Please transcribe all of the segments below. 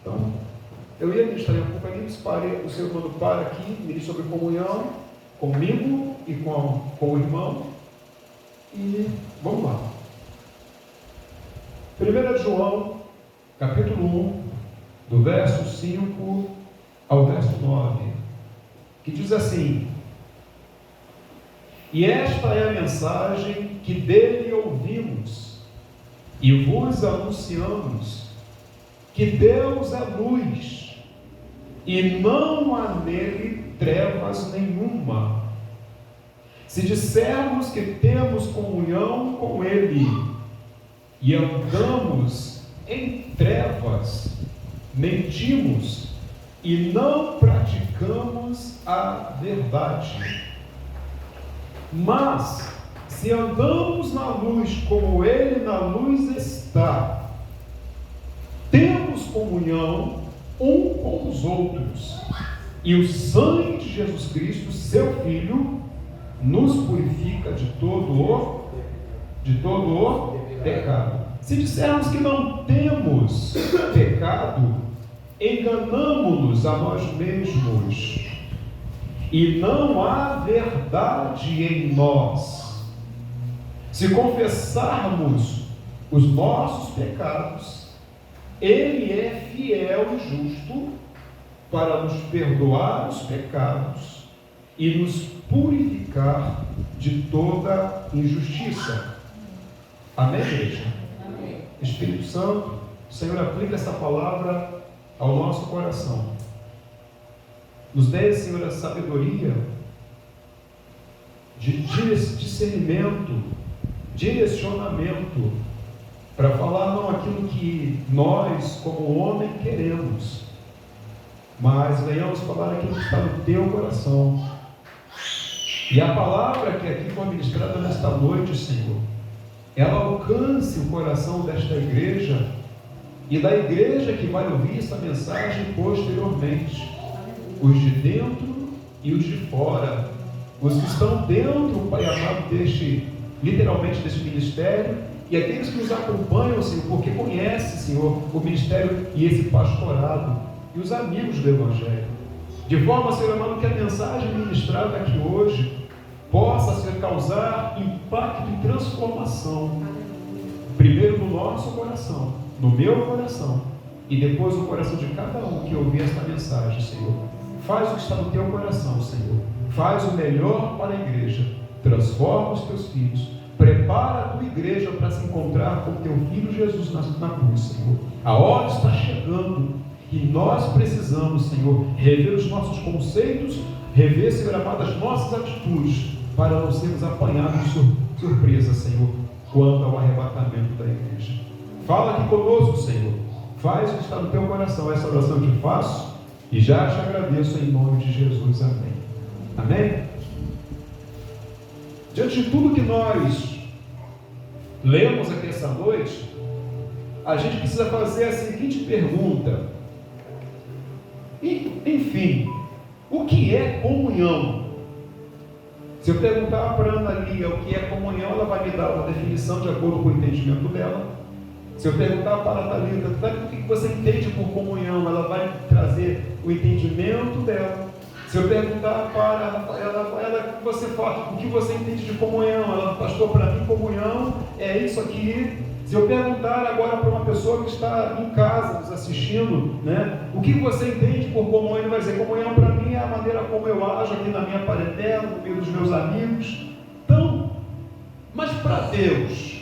Então, eu ia ministrar em Apocalipse, o Senhor mandou para aqui, ministro sobre comunhão, comigo e com o irmão. E vamos lá. 1 João, capítulo 1, do verso 5 ao verso 9, que diz assim: e esta é a mensagem que dele ouvimos e vos anunciamos, que Deus é luz e não há nele trevas nenhuma. Se dissermos que temos comunhão com ele e andamos em trevas, mentimos e não praticamos a verdade. Mas, se andamos na luz como ele na luz está, temos comunhão um com os outros, e o sangue de Jesus Cristo, seu Filho, nos purifica de todo o pecado. Se dissermos que não temos pecado, enganamo-nos a nós mesmos, e não há verdade em nós. Se confessarmos os nossos pecados, ele é fiel e justo para nos perdoar os pecados e nos purificar de toda injustiça. Amém, igreja? Amém. Espírito Santo, o Senhor aplica essa palavra ao nosso coração. Nos dê, Senhor, a sabedoria de discernimento, direcionamento, para falar não aquilo que nós, como homem, queremos, mas venhamos falar aquilo que está no teu coração. E a palavra que aqui foi ministrada nesta noite, Senhor, ela alcance o coração desta igreja e da igreja que vai ouvir essa mensagem posteriormente. Os de dentro e os de fora, os que estão dentro, Pai amado, literalmente deste ministério, e aqueles que nos acompanham, Senhor, porque conhecem, Senhor, o ministério e esse pastorado, e os amigos do Evangelho, de forma, Senhor amado, que a mensagem ministrada aqui hoje possa, Senhor, causar impacto e transformação, primeiro no nosso coração, no meu coração, e depois no coração de cada um que ouvir esta mensagem, Senhor. Faz o que está no teu coração, Senhor. Faz o melhor para a igreja. Transforma os teus filhos. Prepara a tua igreja para se encontrar com o teu Filho Jesus na cruz, Senhor. A hora está chegando e nós precisamos, Senhor, rever os nossos conceitos, rever, Senhor amado, as nossas atitudes, para não sermos apanhados de surpresa, Senhor, quanto ao arrebatamento da igreja. Fala aqui conosco, Senhor. Faz o que está no teu coração. Essa oração eu te faço e já te agradeço em nome de Jesus. Amém. Amém? Diante de tudo que nós lemos aqui essa noite, a gente precisa fazer a seguinte pergunta. Enfim, o que é comunhão? Se eu perguntar para a Ana Lia o que é comunhão, ela vai me dar uma definição de acordo com o entendimento dela. Se eu perguntar para a Thalita, o que você entende por comunhão, ela vai trazer o entendimento dela. Se eu perguntar para ela, você fala, o que você entende de comunhão? Ela, pastor, para mim comunhão é isso aqui. Se eu perguntar agora para uma pessoa que está em casa nos assistindo, né, o que você entende por comunhão, ele vai dizer, comunhão para mim é a maneira como eu ajo aqui na minha parentela, no meio dos meus amigos. Então, mas para Deus,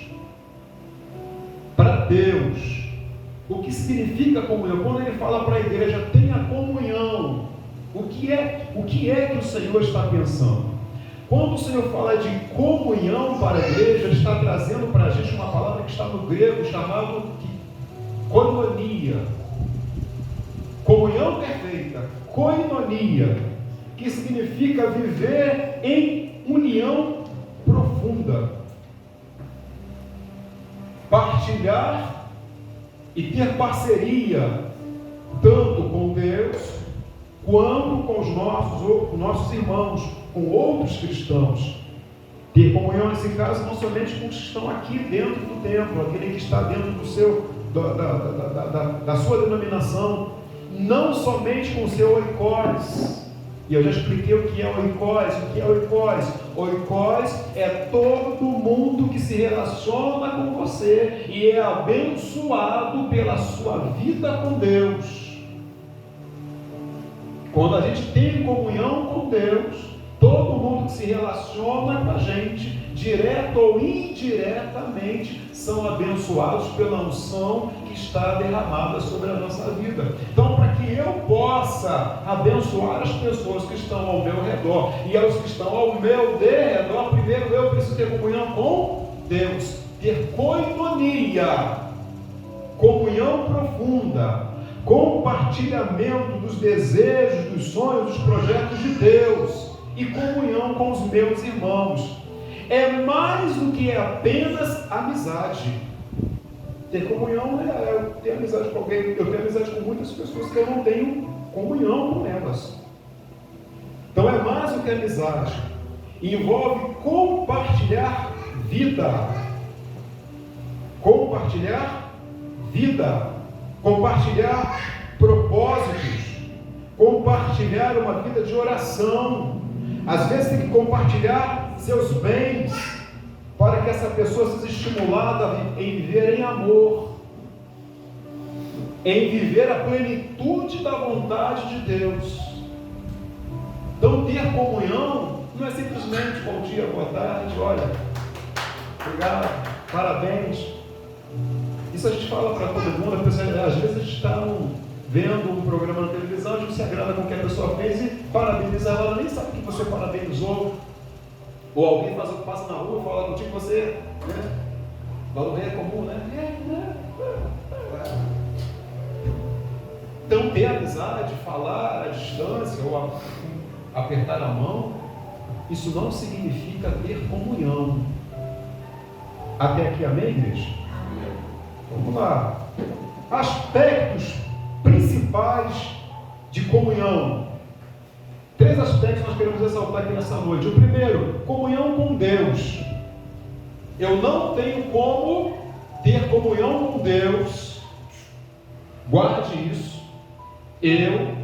o que significa comunhão? Quando ele fala para a igreja, tenha comunhão, o que é que o Senhor está pensando? Quando o Senhor fala de comunhão para a igreja, Ele está trazendo para a gente uma palavra que está no grego, chamado de koinonia. Comunhão perfeita, koinonia, que significa viver em união profunda. Partilhar e ter parceria, tanto com Deus, quanto com os nossos irmãos, com outros cristãos. Ter comunhão nesse caso não somente com os que estão aqui dentro do templo, aquele que está dentro do seu da sua denominação, não somente com o seu oikos. E eu já expliquei o que é oikos. O que é oikos? Oikos é todo mundo que se relaciona com você e é abençoado pela sua vida com Deus. Quando a gente tem comunhão com Deus, todo mundo que se relaciona com a gente, direto ou indiretamente, são abençoados pela unção que está derramada sobre a nossa vida. Então, para que eu possa abençoar as pessoas que estão ao meu redor e aos que estão ao meu derredor, primeiro eu preciso ter comunhão com Deus, ter koinonia, comunhão profunda, compartilhamento dos desejos, dos sonhos, dos projetos de Deus e comunhão com os meus irmãos. É mais do que apenas amizade. Ter comunhão é eu ter amizade com alguém. Eu tenho amizade com muitas pessoas que eu não tenho comunhão com elas. Então é mais do que amizade. Envolve compartilhar vida. Compartilhar vida. Compartilhar propósitos. Compartilhar uma vida de oração. Às vezes tem que compartilhar seus bens, para que essa pessoa seja estimulada em viver em amor, em viver a plenitude da vontade de Deus. Então, ter comunhão não é simplesmente bom dia, boa tarde, olha, obrigado, parabéns. Isso a gente fala para todo mundo. A pessoa, às vezes a gente está vendo um programa na televisão, a gente se agrada com o que a pessoa fez e parabeniza ela, nem sabe que você parabenizou. Ou alguém passa na rua, fala contigo, você, né? Valor é comum, né? Então, ter amizade, falar à distância, ou apertar a mão, isso não significa ter comunhão. Até aqui, amém, igreja? Vamos lá. Aspectos principais de comunhão. 3 aspectos nós queremos ressaltar aqui nessa noite. O primeiro, comunhão com Deus. Eu não tenho como ter comunhão com Deus. Guarde isso. Eu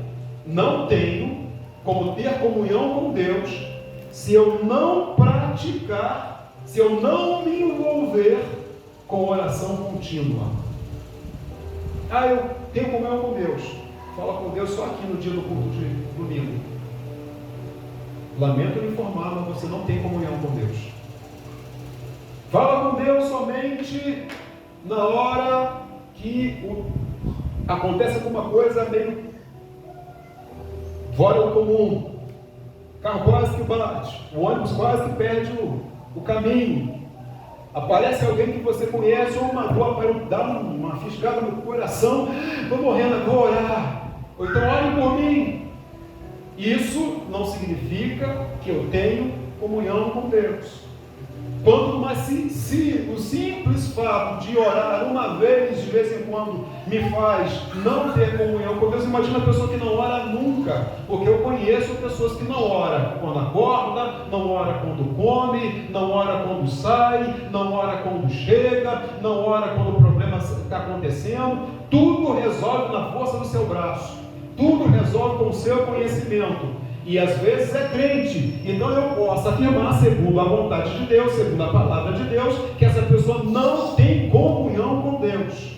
não tenho como ter comunhão com Deus se eu não praticar, se eu não me envolver com oração contínua. Eu tenho comunhão com Deus. Fala com Deus só aqui no dia do culto de domingo. Lamento lhe informar, mas você não tem comunhão com Deus. Fala com Deus somente na hora que acontece alguma coisa meio fora do comum. O carro quase que bate, o ônibus quase que perde o caminho. Aparece alguém que você conhece, ou uma dor para dar uma fisgada no coração. Estou morrendo, vou orar. Ou então, ore por mim. Isso não significa que eu tenho comunhão com Deus. Mas se o simples fato de orar uma vez, de vez em quando, me faz não ter comunhão com Deus, imagina a pessoa que não ora nunca, porque eu conheço pessoas que não oram quando acorda, não ora quando come, não ora quando sai, não ora quando chega, não ora quando o problema está acontecendo. Tudo resolve na força do seu braço, tudo resolve com o seu conhecimento. E às vezes é crente, então eu posso afirmar, segundo a vontade de Deus, segundo a palavra de Deus, que essa pessoa não tem comunhão com Deus.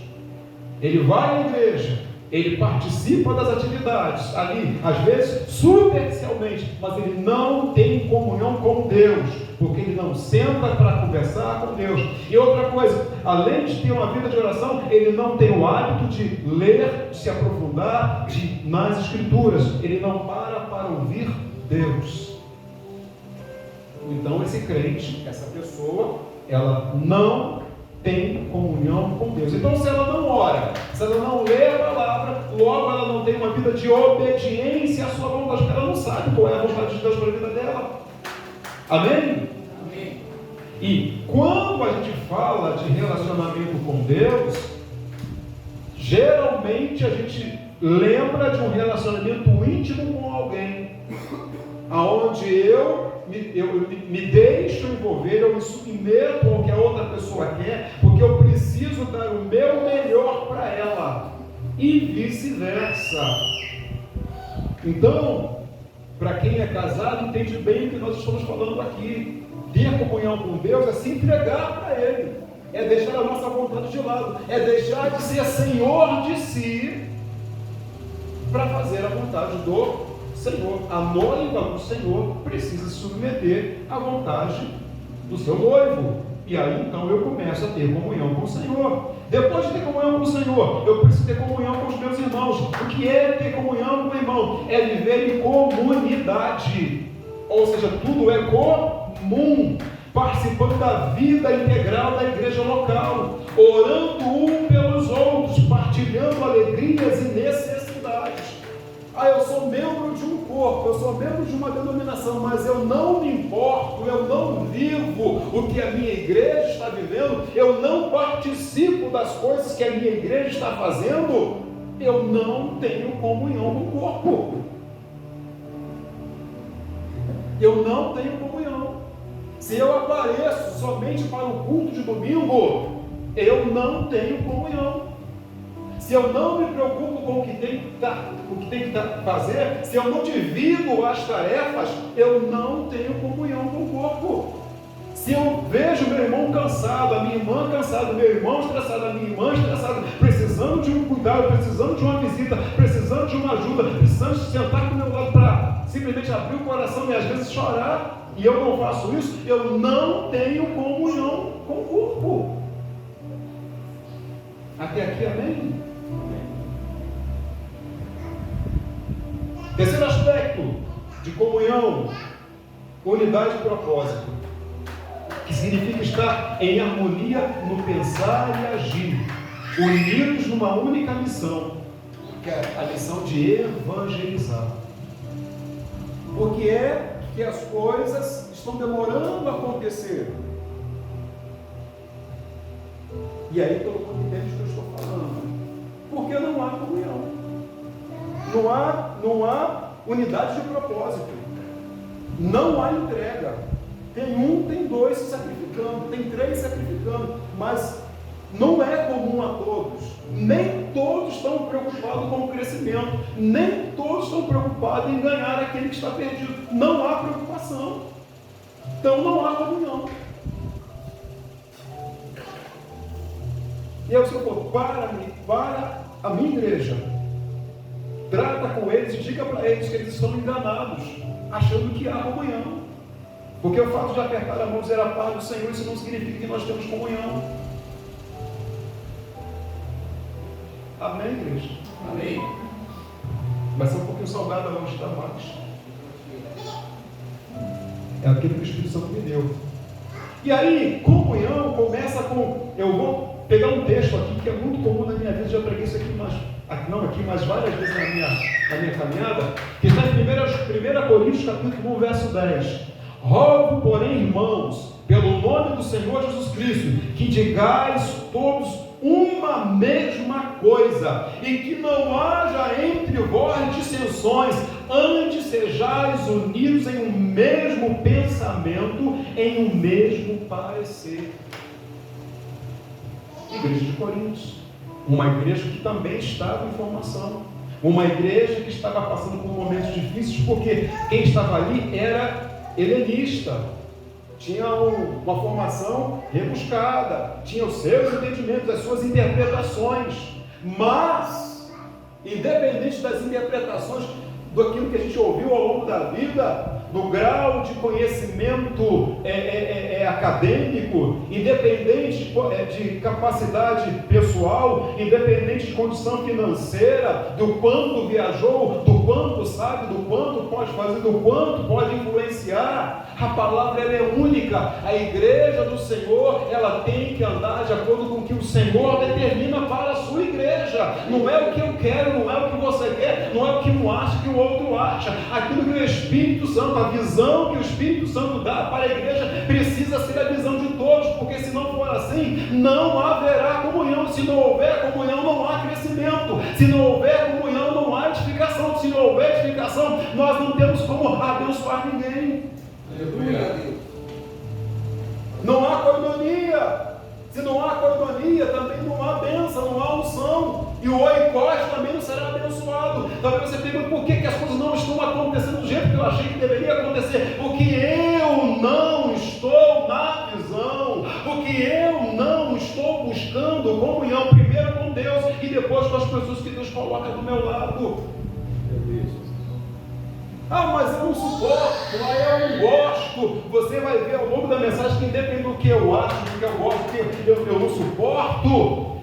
Ele vai à igreja, ele participa das atividades ali, às vezes superficialmente, mas ele não tem comunhão com Deus, porque ele não senta para conversar com Deus. E outra coisa, além de ter uma vida de oração, ele não tem o hábito de ler, de se aprofundar nas Escrituras. Ele não para ouvir Deus. Então esse crente, essa pessoa, ela não tem comunhão com Deus. Então, se ela não ora, se ela não lê a palavra, logo ela não tem uma vida de obediência à sua vontade, porque ela não sabe qual é a vontade de Deus para a vida dela. Amém? Amém. E quando a gente fala de relacionamento com Deus, geralmente a gente lembra de um relacionamento íntimo com alguém. aonde eu me deixo envolver, eu me submeto ao que a outra pessoa quer, porque eu preciso dar o meu melhor para ela, e vice-versa. Então, para quem é casado, entende bem o que nós estamos falando aqui. Ter comunhão com Deus é se entregar para Ele, é deixar a nossa vontade de lado, é deixar de ser senhor de si, para fazer a vontade do Senhor. A noiva do Senhor precisa se submeter à vontade do seu noivo. E aí então eu começo a ter comunhão com o Senhor. Depois de ter comunhão com o Senhor, eu preciso ter comunhão com os meus irmãos. O que é ter comunhão com o irmão? É viver em comunidade. Ou seja, tudo é comum. Participando da vida integral da igreja local. Orando um pelos outros. Partilhando alegrias e necessidades. Eu sou membro de um corpo, eu sou membro de uma denominação, mas eu não me importo, eu não vivo o que a minha igreja está vivendo, eu não participo das coisas que a minha igreja está fazendo, eu não tenho comunhão com o corpo. Eu não tenho comunhão. Se eu apareço somente para o culto de domingo, eu não tenho comunhão. Se eu não me preocupo com o que tem que fazer, se eu não divido as tarefas, eu não tenho comunhão com o corpo. Se eu vejo meu irmão cansado, a minha irmã cansada, meu irmão estressado, a minha irmã estressada, precisando de um cuidado, precisando de uma visita, precisando de uma ajuda, precisando de sentar do meu lado para simplesmente abrir o coração e às vezes chorar, e eu não faço isso, eu não tenho comunhão com o corpo. Até aqui, amém? Terceiro aspecto de comunhão, unidade de propósito, que significa estar em harmonia no pensar e agir, unidos numa única missão, que é a missão de evangelizar. Porque é que as coisas estão demorando a acontecer. E aí todo mundo entende o que eu estou falando. Porque não há comunhão. Não há unidade de propósito. Não há entrega. Tem um, tem dois se sacrificando, tem três se sacrificando, mas não é comum a todos. Nem todos estão preocupados com o crescimento, nem todos estão preocupados em ganhar aquele que está perdido. Não há preocupação. Então não há comunhão. E aí o Senhor falou, para a minha igreja, trata com eles e diga para eles que eles estão enganados, achando que há comunhão. Porque o fato de apertar a mão e dizer a paz do Senhor, isso não significa que nós temos comunhão. Amém, igreja? Amém. Vai ser um pouquinho salgada hoje, tá, Marcos? É aquilo que o Espírito Santo me deu. E aí, comunhão começa com... Eu vou pegar um texto aqui que é muito comum na minha vida, já preguei isso aqui, mas várias vezes na minha caminhada, que está em 1 Coríntios capítulo 1, verso 10. Rogo, porém, irmãos, pelo nome do Senhor Jesus Cristo, que digais todos uma mesma coisa, e que não haja entre vós dissensões, antes sejais unidos em um mesmo pensamento, em um mesmo parecer. Igreja de Coríntios, uma igreja que também estava em formação, uma igreja que estava passando por momentos difíceis, porque quem estava ali era helenista, tinha uma formação rebuscada, tinha os seus entendimentos, as suas interpretações, mas, independente das interpretações, daquilo que a gente ouviu ao longo da vida, no grau de conhecimento acadêmico, independente de capacidade pessoal, independente de condição financeira, do quanto viajou, do quanto sabe, do quanto pode fazer, do quanto pode influenciar, a palavra ela é única. A igreja do Senhor, ela tem que andar de acordo com o que o Senhor determina para a sua igreja. Não é o que eu quero, não é o que você quer, não é o que um acha, que o outro acha. Aquilo que o Espírito Santo, a visão que o Espírito Santo dá para a igreja, precisa ser a visão de todos, porque se não for assim, não haverá comunhão. Se não houver comunhão, não há crescimento. Se não houver comunhão, não há edificação. Se não houver edificação, nós não temos como abençoar Não há coinonia. Se não há coinonia, também não há bênção, não há unção. E o oikos também não será abençoado. Talvez você pergunte por que as coisas não estão acontecendo do jeito que eu achei que deveria acontecer. Porque eu não estou na visão. Porque eu não estou buscando comunhão, primeiro com Deus e depois com as pessoas que Deus coloca do meu lado. Mas eu não suporto, eu não gosto. Você vai ver ao longo da mensagem que independente do que eu acho, do que eu gosto, do que eu não suporto,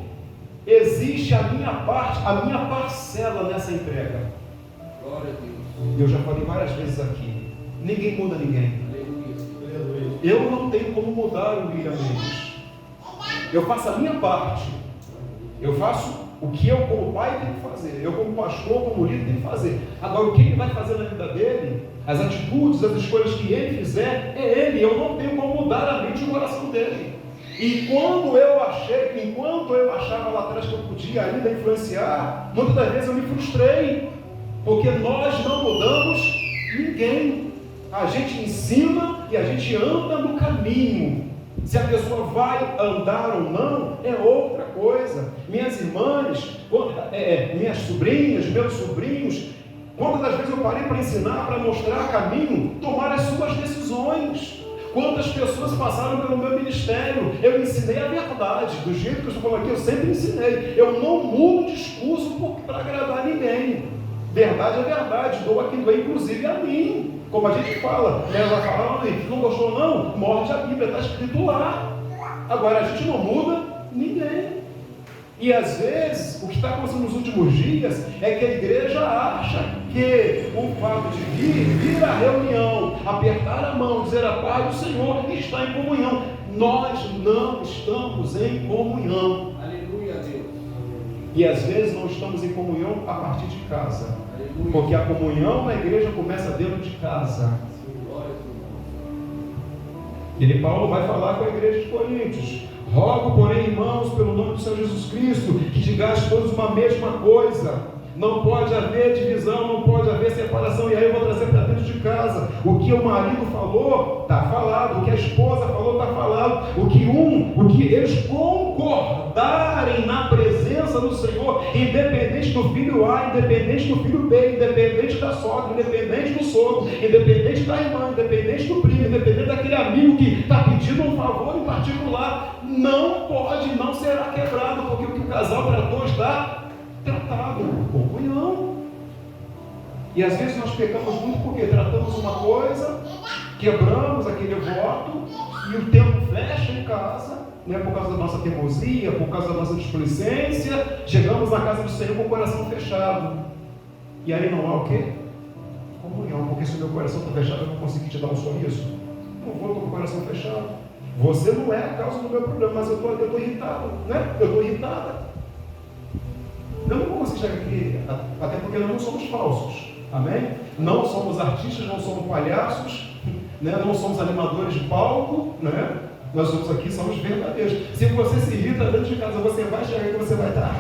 existe a minha parte, a minha parcela nessa entrega. Glória a Deus. Eu já falei várias vezes aqui, ninguém muda ninguém. Eu não tenho como mudar o William Mendes. Eu faço a minha parte. Eu faço o que eu como pai tenho que fazer, eu como pastor, como líder tenho que fazer. Agora o que ele vai fazer na vida dele, as atitudes, as escolhas que ele fizer, é ele. Eu não tenho como mudar a mente e o coração dele. E enquanto eu achava lá atrás que eu podia ainda influenciar, muitas das vezes eu me frustrei, porque nós não mudamos ninguém. A gente ensina e a gente anda no caminho. Se a pessoa vai andar ou não, é outra coisa. Minhas irmãs, minhas sobrinhas, meus sobrinhos, quantas das vezes eu parei para ensinar, para mostrar caminho, tomar as suas decisões. Quantas pessoas passaram pelo meu ministério, eu ensinei a verdade, do jeito que eu estou falando aqui, eu sempre ensinei. Eu não mudo discurso para agradar ninguém. Verdade é verdade, dou a quem doer, inclusive a mim. Como a gente fala, ela vai falar, não gostou não? Morde a Bíblia, está escrito lá. Agora a gente não muda ninguém. E às vezes, o que está acontecendo nos últimos dias é que a igreja acha que o fato de vir à reunião, apertar a mão, dizer a paz do Senhor, está em comunhão. Nós não estamos em comunhão. Aleluia, Deus. E às vezes não estamos em comunhão a partir de casa. Aleluia. Porque a comunhão na igreja começa dentro de casa. E Paulo vai falar com a igreja de Coríntios. Rogo, porém, irmãos, pelo nome do Senhor Jesus Cristo, que digais todos uma mesma coisa. Não pode haver divisão, não pode haver separação. E aí eu vou trazer para dentro de casa. O que o marido falou, está falado. O que a esposa falou, está falado. O que eles concordarem na presença do Senhor, independente do filho A, independente do filho B, independente da sogra, independente do sogro, independente da irmã, independente do primo, independente daquele amigo que está pedindo um favor em particular, não pode, não será quebrado, porque o que o casal tratou está tratado, comunhão. E às vezes nós pecamos muito porque tratamos uma coisa, quebramos aquele voto, e o tempo fecha em casa, né, por causa da nossa teimosia, por causa da nossa displicência, chegamos na casa do Senhor com o coração fechado. E aí não há o quê? Comunhão, porque se o meu coração está fechado, eu não consegui te dar um sorriso. Não vou com o coração fechado. Você não é a causa do meu problema, mas eu estou irritado, né? Eu estou irritada. Eu não vou conseguir chegar aqui, até porque nós não somos falsos, amém? Não somos artistas, não somos palhaços, né? Não somos animadores de palco, né? Nós somos aqui, somos verdadeiros. Se você se irrita dentro de casa, você vai chegar que você vai estar?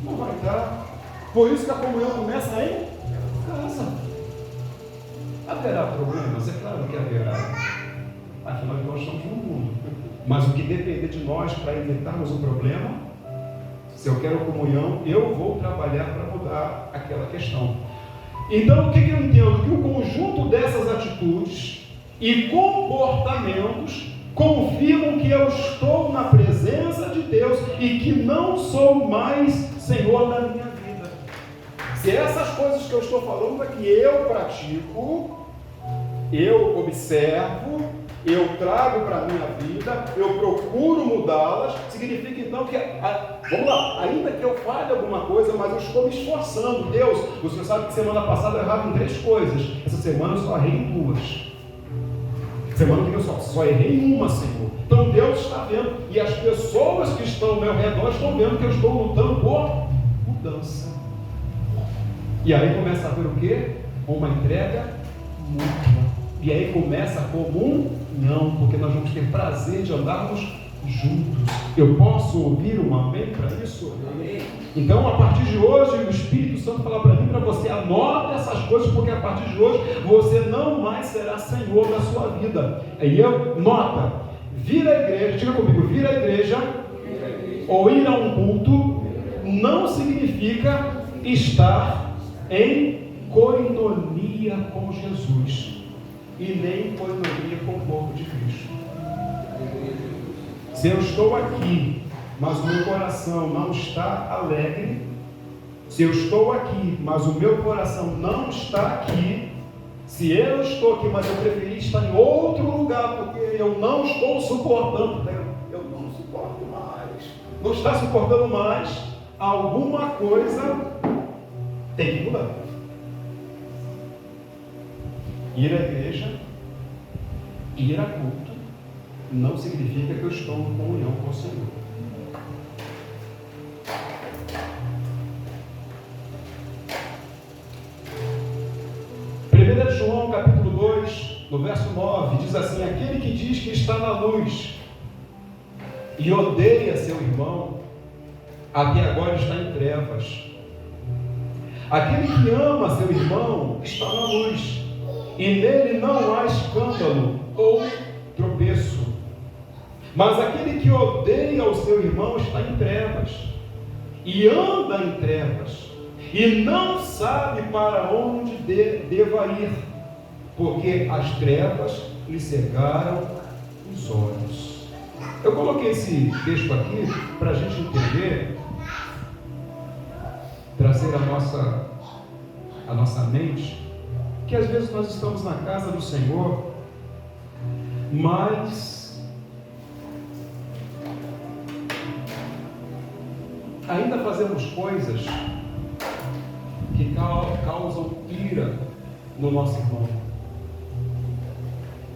Não vai estar. Por isso que a comunhão começa em casa. Haverá problemas? É claro que haverá. Afinal, nós estamos no mundo. Mas o que depender de nós para evitarmos o problema, se eu quero comunhão, eu vou trabalhar para mudar aquela questão. Então, o que eu entendo? Que o conjunto dessas atitudes e comportamentos confirmam que eu estou na presença de Deus e que não sou mais Senhor da minha vida. Se essas coisas que eu estou falando aqui eu pratico, eu observo, eu trago para a minha vida, eu procuro mudá-las, significa então que, vamos lá, ainda que eu falhe alguma coisa, mas eu estou me esforçando. Deus, o Senhor sabe que semana passada eu errava em 3 coisas, essa semana eu só errei em 2. Semana que eu só errei em uma, Senhor. Então Deus está vendo, e as pessoas que estão ao meu redor estão vendo que eu estou lutando por mudança. E aí começa a haver o quê? Uma entrega mútua. E aí começa a comunhão, porque nós vamos ter prazer de andarmos juntos. Eu posso ouvir um amém para isso? Amém. Então, a partir de hoje, o Espírito Santo fala para mim, para você, a Anota essas coisas, porque a partir de hoje você não mais será senhor da sua vida. Aí nota, vir à igreja, diga comigo, vir à igreja ou ir a um culto não significa estar em coinonia com Jesus e nem em coinonia com o corpo de Cristo. Se eu estou aqui, mas o meu coração não está alegre, se eu estou aqui, mas o meu coração não está aqui, se eu estou aqui, mas eu preferi estar em outro lugar, porque eu não estou suportando, eu não suporto mais, não está suportando mais, alguma coisa tem que mudar. Ir à igreja, ir a culto, não significa que eu estou em comunhão com o Senhor. João capítulo 2, no verso 9, diz assim: aquele que diz que está na luz e odeia seu irmão, até agora está em trevas. Aquele que ama seu irmão está na luz, e nele não há escândalo ou tropeço. Mas aquele que odeia o seu irmão está em trevas, e anda em trevas, e não sabe para onde deva ir, porque as trevas lhe cegaram os olhos. Eu coloquei esse texto aqui para a gente entender, trazer a nossa mente, que às vezes nós estamos na casa do Senhor, mas ainda fazemos coisas que causam ira no nosso irmão,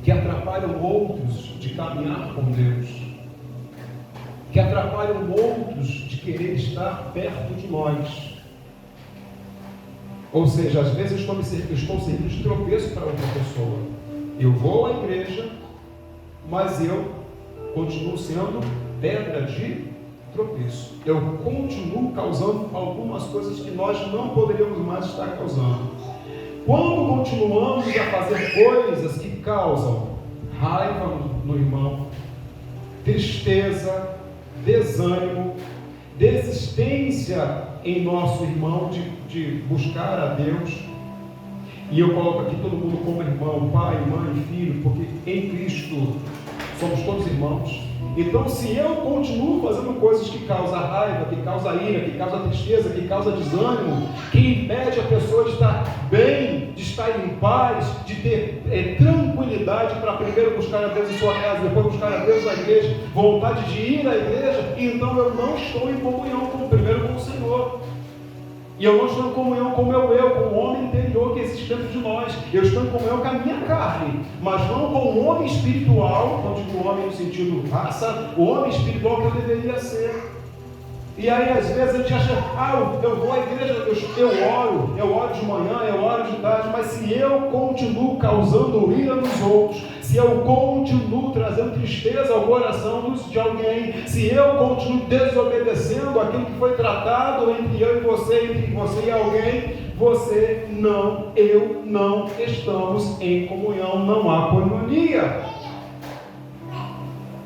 que atrapalham outros de caminhar com Deus, que atrapalham outros de querer estar perto de nós. Ou seja, às vezes eu estou servindo de tropeço para outra pessoa. Eu vou à igreja, mas eu continuo sendo pedra de tropeço. Eu continuo causando algumas coisas que nós não poderíamos mais estar causando. Quando continuamos a fazer coisas que causam raiva no irmão, tristeza, desânimo, desistência em nosso irmão de buscar a Deus, e eu coloco aqui todo mundo como irmão, pai, mãe, filho, porque em Cristo somos todos irmãos. Então, se eu continuo fazendo coisas que causam raiva, que causam ira, que causam tristeza, que causam desânimo, que impede a pessoa de estar bem, de estar em paz, de ter tranquilidade para primeiro buscar a Deus em sua casa, depois buscar a Deus na igreja, vontade de ir à igreja, então eu não estou em comunhão primeiro com o Senhor. E eu não estou em comunhão com o meu eu, com o homem interior que existe dentro de nós. Eu estou em comunhão com a minha carne, mas não com o homem espiritual, não digo o homem no sentido raça, o homem espiritual que eu deveria ser. E aí às vezes a gente acha, eu vou à igreja, eu oro de manhã, eu oro de tarde, mas se eu continuo causando ira nos outros, se eu continuo trazendo tristeza ao coração de alguém, se eu continuo desobedecendo aquilo que foi tratado entre eu e você, entre você e alguém, eu não estamos em comunhão, não há coinonia.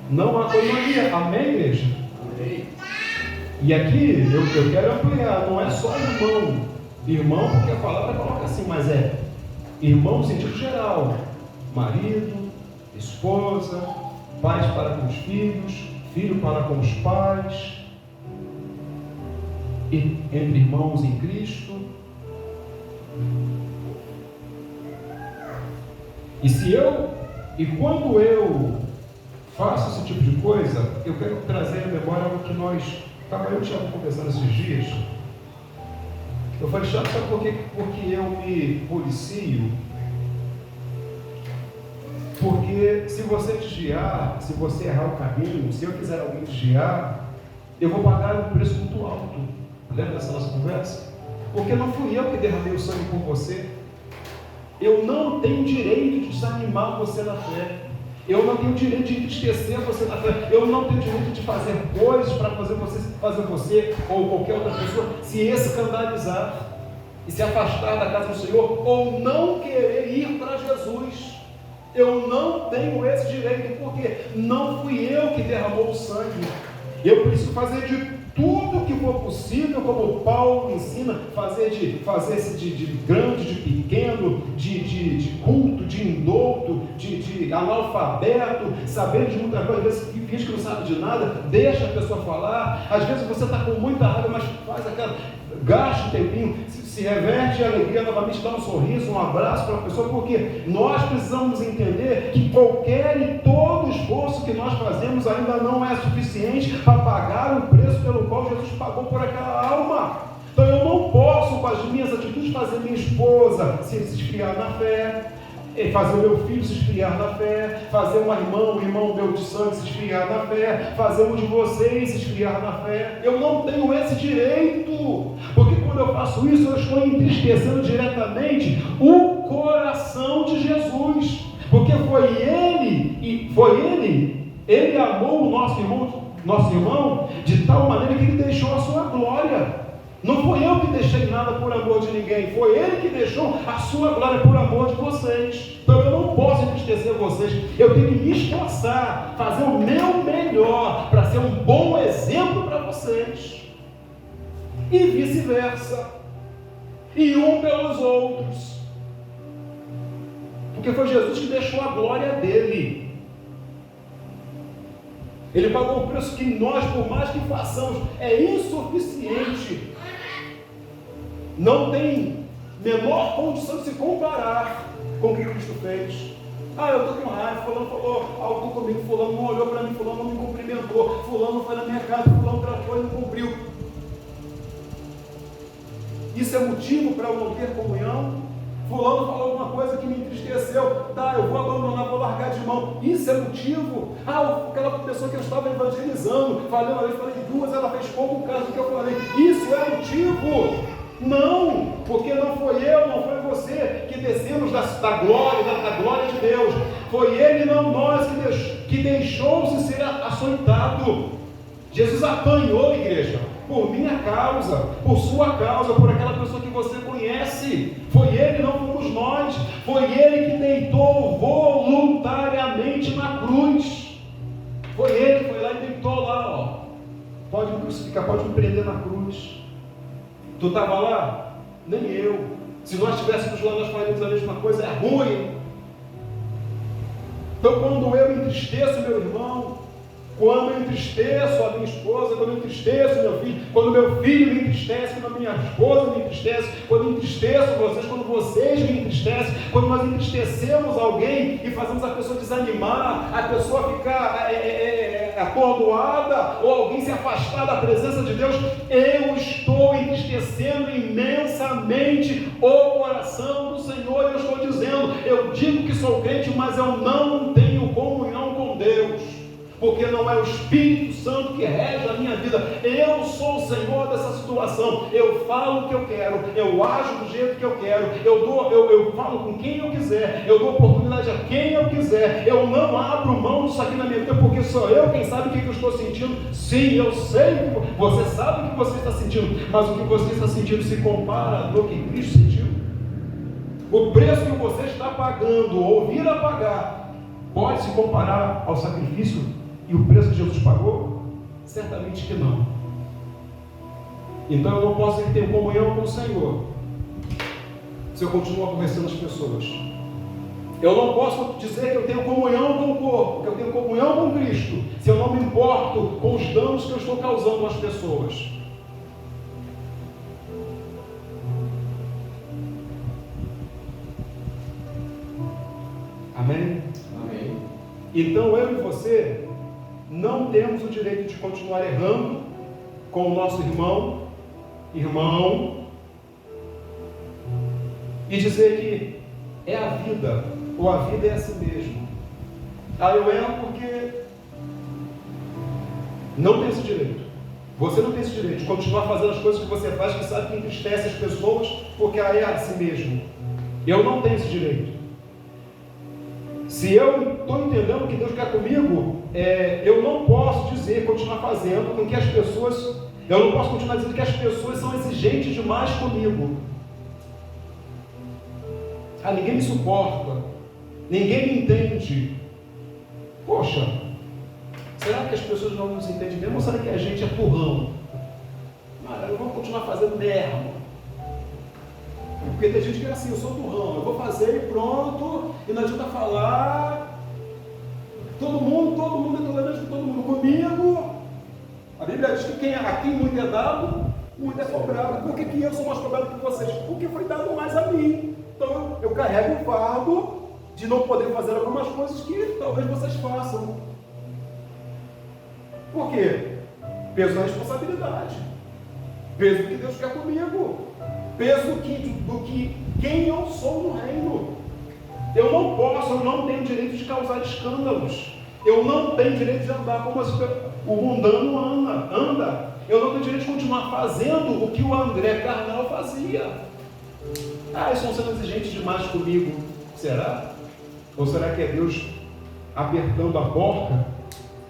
Não há coinonia. Amém, igreja? Amém. E aqui eu quero ampliar, não é só irmão, porque a palavra coloca assim, mas é irmão no sentido geral, marido, esposa, pais para com os filhos, filho para com os pais, e entre irmãos em Cristo. E quando eu faço esse tipo de coisa, eu quero trazer à memória algo que eu tinha conversando esses dias. Eu falei, sabe por que eu me policio? Porque se você desviar, se você errar o caminho, se eu quiser alguém desviar, eu vou pagar um preço muito alto. Lembra dessa nossa conversa? Porque não fui eu que derramei o sangue por você. Eu não tenho direito de desanimar você na fé. Eu não tenho direito de entristecer você na fé. Eu não tenho direito de fazer coisas para fazer você ou qualquer outra pessoa se escandalizar. e se afastar da casa do Senhor, ou não querer ir para Jesus. Eu não tenho esse direito, porque não fui eu que derramou o sangue. Eu preciso fazer de tudo que for possível, como Paulo ensina, fazer esse de grande, de pequeno, de culto, de indouto, de analfabeto, sabendo de muita coisa, às vezes finge que não sabe de nada, deixa a pessoa falar. Às vezes você está com muita raiva, mas faz aquela, gasta um tempinho, se reverte a alegria novamente, dá um sorriso, um abraço para a pessoa, porque nós precisamos entender que qualquer e todo esforço que nós fazemos ainda não é suficiente para pagar o preço pelo qual Jesus pagou por aquela alma. Então eu não posso, com as minhas atitudes, fazer minha esposa se esfriar na fé, fazer o meu filho se esfriar na fé, fazer um irmão meu de sangue se esfriar na fé, fazer um de vocês se esfriar na fé. Eu não tenho esse direito, porque quando eu faço isso, eu estou entristecendo diretamente o coração de Jesus, porque ele amou o nosso irmão de tal maneira que ele deixou a sua glória. Não foi eu que deixei nada por amor de ninguém, foi ele que deixou a sua glória por amor de vocês. Então eu não posso entristecer vocês, eu tenho que me esforçar, fazer o meu melhor para ser um bom exemplo para vocês, e vice-versa, e um pelos outros, porque foi Jesus que deixou a glória dele. Ele pagou o preço que nós, por mais que façamos, é insuficiente. Não tem menor condição de se comparar com o que Cristo fez. Eu estou com raiva, fulano falou algo comigo, fulano não olhou para mim, fulano não me cumprimentou, fulano foi na minha casa, fulano tratou e não cumpriu. Isso é motivo para eu não ter comunhão? Fulano falou alguma coisa que me entristeceu, eu vou abandonar, vou largar de mão. Isso é motivo? Aquela pessoa que eu estava evangelizando, falei uma vez, falei duas, ela fez pouco caso do que eu falei. Isso é motivo? Não, porque não foi eu, não foi você que descemos da glória de Deus. Foi Ele, não nós, que deixou-se ser açoitado. Jesus apanhou, igreja, por minha causa, por sua causa, por aquela pessoa que você conhece. Foi Ele, não fomos nós. Foi Ele que deitou voluntariamente na cruz. Foi Ele que foi lá e deitou lá, pode me crucificar, pode me prender na cruz. Tu estava lá? Nem eu. Se nós estivéssemos lá, nós faríamos a mesma coisa. É ruim. Então, quando eu entristeço meu irmão, quando eu entristeço a minha esposa, quando eu entristeço meu filho, quando meu filho me entristece, quando a minha esposa me entristece, quando eu entristeço vocês, quando vocês me entristecem, quando nós entristecemos alguém e fazemos a pessoa desanimar, a pessoa ficar atordoada, ou alguém se afastar da presença de Deus, eu estou entristecendo imensamente o coração do Senhor. Eu estou dizendo, eu digo que sou crente, mas eu não tenho comunhão com Deus, porque não é o Espírito Santo que rege a minha vida. Eu sou o Senhor dessa situação. Eu falo o que eu quero, eu ajo do jeito que eu quero, eu falo com quem eu quiser, eu dou oportunidade a quem eu quiser. Eu não abro mão disso aqui na minha vida, porque sou eu quem sabe o que eu estou sentindo. Sim, eu sei, você sabe o que você está sentindo, mas o que você está sentindo se compara ao que Cristo sentiu? O preço que você está pagando ou vir a pagar pode se comparar ao sacrifício e o preço que Jesus pagou? Certamente que não. Então eu não posso ter comunhão com o Senhor se eu continuo aborrecendo as pessoas. Eu não posso dizer que eu tenho comunhão com o corpo, que eu tenho comunhão com Cristo, se eu não me importo com os danos que eu estou causando às pessoas. Amém? Amém. Então eu e você não temos o direito de continuar errando com o nosso irmão, e dizer que é a vida, ou a vida é assim mesmo. Eu erro porque não tem esse direito. Você não tem esse direito de continuar fazendo as coisas que você faz, que sabe que entristece as pessoas, porque é assim mesmo. Eu não tenho esse direito. Se eu estou entendendo que Deus quer comigo, eu não posso continuar fazendo com que as pessoas, eu não posso continuar dizendo que as pessoas são exigentes demais comigo. ninguém me suporta, ninguém me entende. Poxa, será que as pessoas não nos entendem mesmo ou será que a gente é turrão? Eu vou continuar fazendo mesmo. Porque tem gente que é assim, eu sou turrão, eu vou fazer e pronto, e não adianta falar. Todo mundo é tolerante com todo mundo. Comigo, a Bíblia diz que a quem muito é dado, muito é cobrado. Por que eu sou mais cobrado que vocês? Porque foi dado mais a mim. Então eu carrego o fardo de não poder fazer algumas coisas que talvez vocês façam. Por quê? Peso da responsabilidade. Peso do que Deus quer comigo. Peso do que quem eu sou no reino. Eu não tenho direito de causar escândalos. Eu não tenho direito de andar como o mundano anda. Eu não tenho direito de continuar fazendo o que o André carnal fazia. Eles estão sendo exigentes demais comigo. Será? Ou será que é Deus apertando a porta,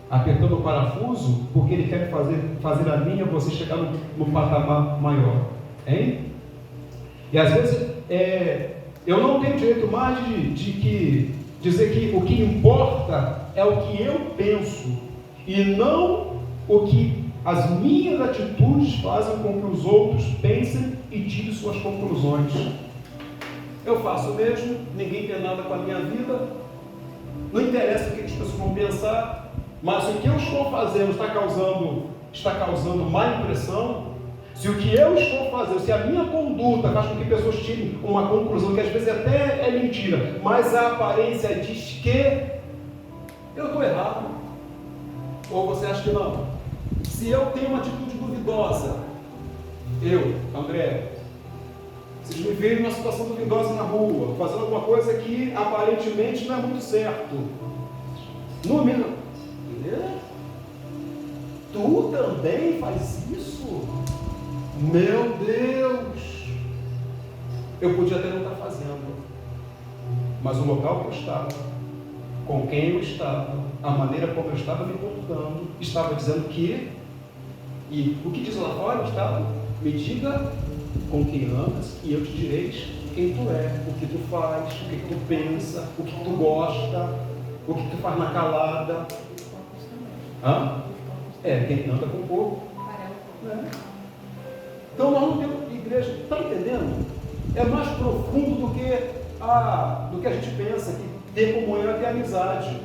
apertando o parafuso, porque Ele quer fazer a mim e você chegar no patamar maior? Hein? E às vezes eu não tenho direito mais de dizer que o que importa é o que eu penso e não o que as minhas atitudes fazem com que os outros pensem e tirem suas conclusões. Eu faço o mesmo, ninguém tem nada com a minha vida, não interessa o que as pessoas vão pensar, mas se o que eu estou fazendo está causando má impressão, se o que eu estou fazendo, se a minha conduta faz com que pessoas tirem uma conclusão que às vezes até é mentira, mas a aparência diz que eu estou errado, ou você acha que não? Se eu tenho uma atitude duvidosa, André, vocês me veem numa situação duvidosa na rua, fazendo alguma coisa que aparentemente não é muito certo, no mínimo, tu também faz isso? Meu Deus! Eu podia até não estar fazendo, mas o local que eu estava, com quem eu estava, a maneira como eu estava me comportando, estava dizendo que, e o que diz lá fora estava, me diga com quem amas e eu te direi quem tu é, o que tu faz, o que tu pensa, o que tu gosta, o que tu faz na calada. Quem anda com pouco. Então nós não temos igreja, está entendendo? É mais profundo do que a gente pensa, que ter comunhão é ter amizade.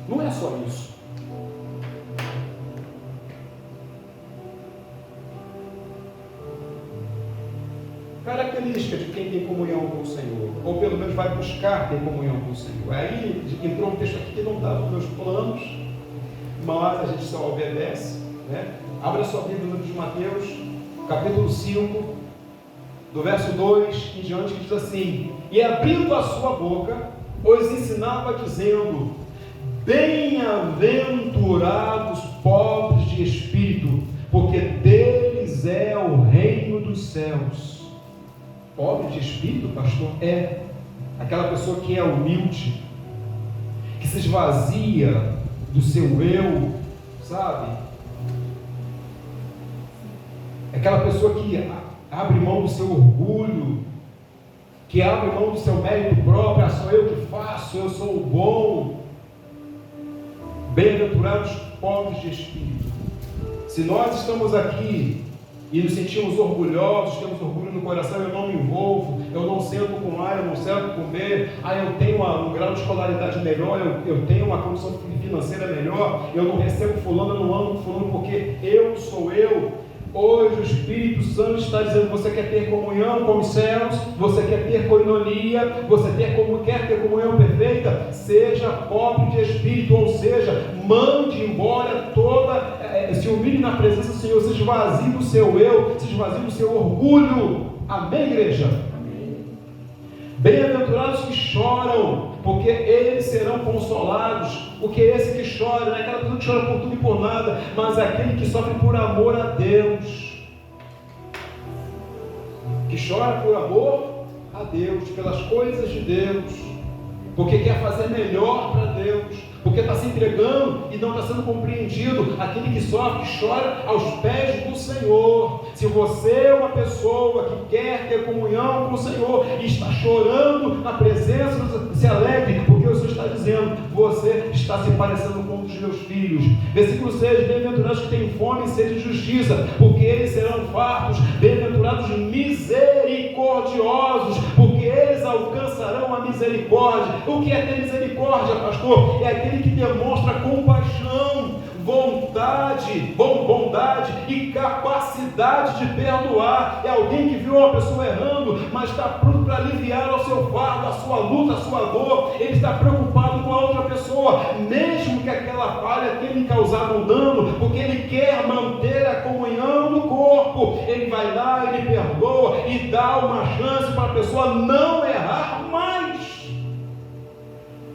Não é só isso. Característica de quem tem comunhão com o Senhor, ou pelo menos vai buscar ter comunhão com o Senhor. Aí entrou um texto aqui que não estava nos meus planos, mas a gente só obedece, né? Abra sua Bíblia no livro de Mateus, capítulo 5, do verso 2 em diante, que diz assim: e abrindo a sua boca, os ensinava dizendo: bem-aventurados pobres de espírito, porque deles é o reino dos céus. Pobre de espírito, pastor, é aquela pessoa que é humilde, que se esvazia do seu eu, sabe? Aquela pessoa que abre mão do seu orgulho, que abre mão do seu mérito próprio. Sou eu que faço, eu sou o bom. Bem-aventurados pobres de espírito. Se nós estamos aqui e nos sentimos orgulhosos, temos orgulho no coração, eu não me envolvo, eu não sento com A, eu não sento com B, eu tenho um grau de escolaridade melhor, eu tenho uma condição financeira melhor, eu não recebo fulano, eu não ando com fulano porque eu sou eu. Hoje o Espírito Santo está dizendo: você quer ter comunhão com os céus, você quer ter coinonia, você quer ter comunhão perfeita, seja pobre de espírito, ou seja, mande embora se humilhe na presença do Senhor, se esvazie do seu eu, se esvazie do seu orgulho. Amém, igreja? Amém. Bem-aventurados que choram, porque eles serão consolados. Porque esse que chora não é aquela pessoa que chora por tudo e por nada, mas é aquele que sofre por amor a Deus, que chora por amor a Deus, pelas coisas de Deus, porque quer fazer melhor para Deus, porque está se entregando e não está sendo compreendido. Aquele que sofre, que chora aos pés do Senhor. Se você é uma pessoa que quer ter comunhão comunhão com o Senhor e está chorando na presença do Senhor, se alegre, porque o Senhor está dizendo: você está se parecendo com um dos meus filhos. Versículo 6: bem-aventurados que têm fome e sede de justiça, porque eles serão fartos. Bem-aventurados misericordiosos, porque eles alcançarão a misericórdia. O que é ter misericórdia, pastor? É aquele que demonstra compaixão, bondade e capacidade de perdoar. É alguém que viu uma pessoa errando, mas está pronto para aliviar o seu fardo, a sua luta, a sua dor. Ele está preocupado com a outra pessoa, mesmo que aquela falha tenha lhe causado um dano, porque ele quer manter a comunhão do corpo. Ele vai lá, ele perdoa e dá uma chance para a pessoa não errar mais.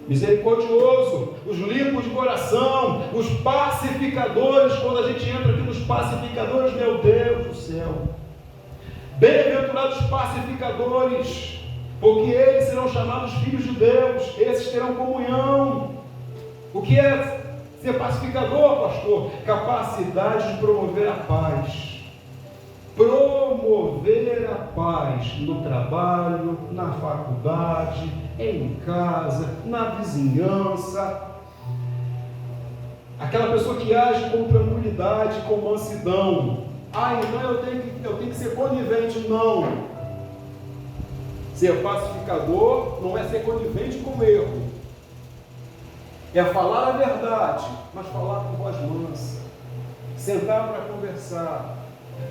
Misericordioso, os limpos de coração, os pacificadores. Quando a gente entra aqui nos pacificadores, meu Deus do céu, bem-aventurados pacificadores, porque eles serão chamados filhos de Deus. Esses terão comunhão. O que é ser pacificador, pastor? Capacidade de promover a paz. Promover a paz no trabalho, na faculdade, em casa, na vizinhança. Aquela pessoa que age com tranquilidade, com mansidão. Então eu tenho que ser conivente. Não. Ser pacificador não é ser conivente com o erro. É falar a verdade, mas falar com voz mansa. Sentar para conversar.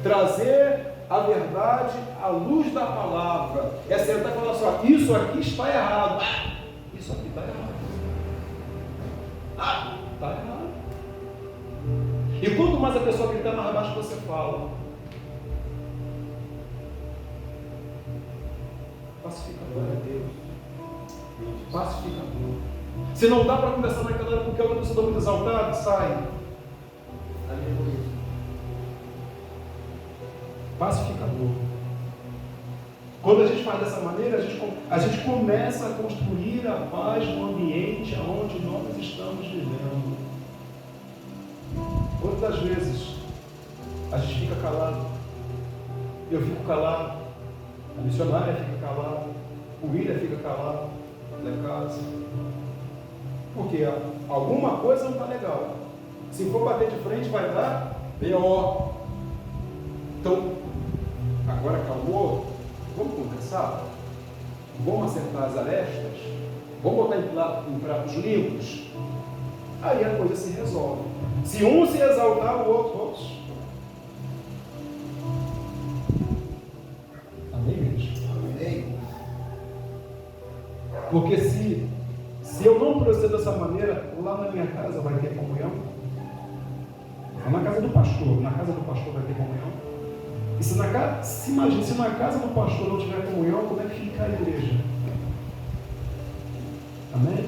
Trazer a verdade à luz da palavra. É sentar e falar só: isso aqui está errado. Isso aqui está errado. Está errado. E quanto mais a pessoa gritar, mais abaixo você fala. Pacificador é Deus. Pacificador. Se não dá para conversar naquela hora porque a outra pessoa está muito exaltada, sai. Pacificador. Quando a gente faz dessa maneira, a gente começa a construir a paz no ambiente onde nós estamos vivendo. Quantas vezes a gente fica calado? Eu fico calado, a missionária fica calada, o William fica calado lá em casa, porque alguma coisa não está legal. Se for bater de frente, vai dar pior. Então, agora acalmou, vamos conversar? Vamos acertar as arestas? Vamos botar em pratos limpos? Aí a coisa se resolve. Se um se exaltar, o outro. Amém, gente? Amém. Porque se eu não proceder dessa maneira, lá na minha casa vai ter comunhão? Na casa do pastor, vai ter comunhão? E imagine, se na casa do pastor não tiver comunhão, como é que fica a igreja? Amém?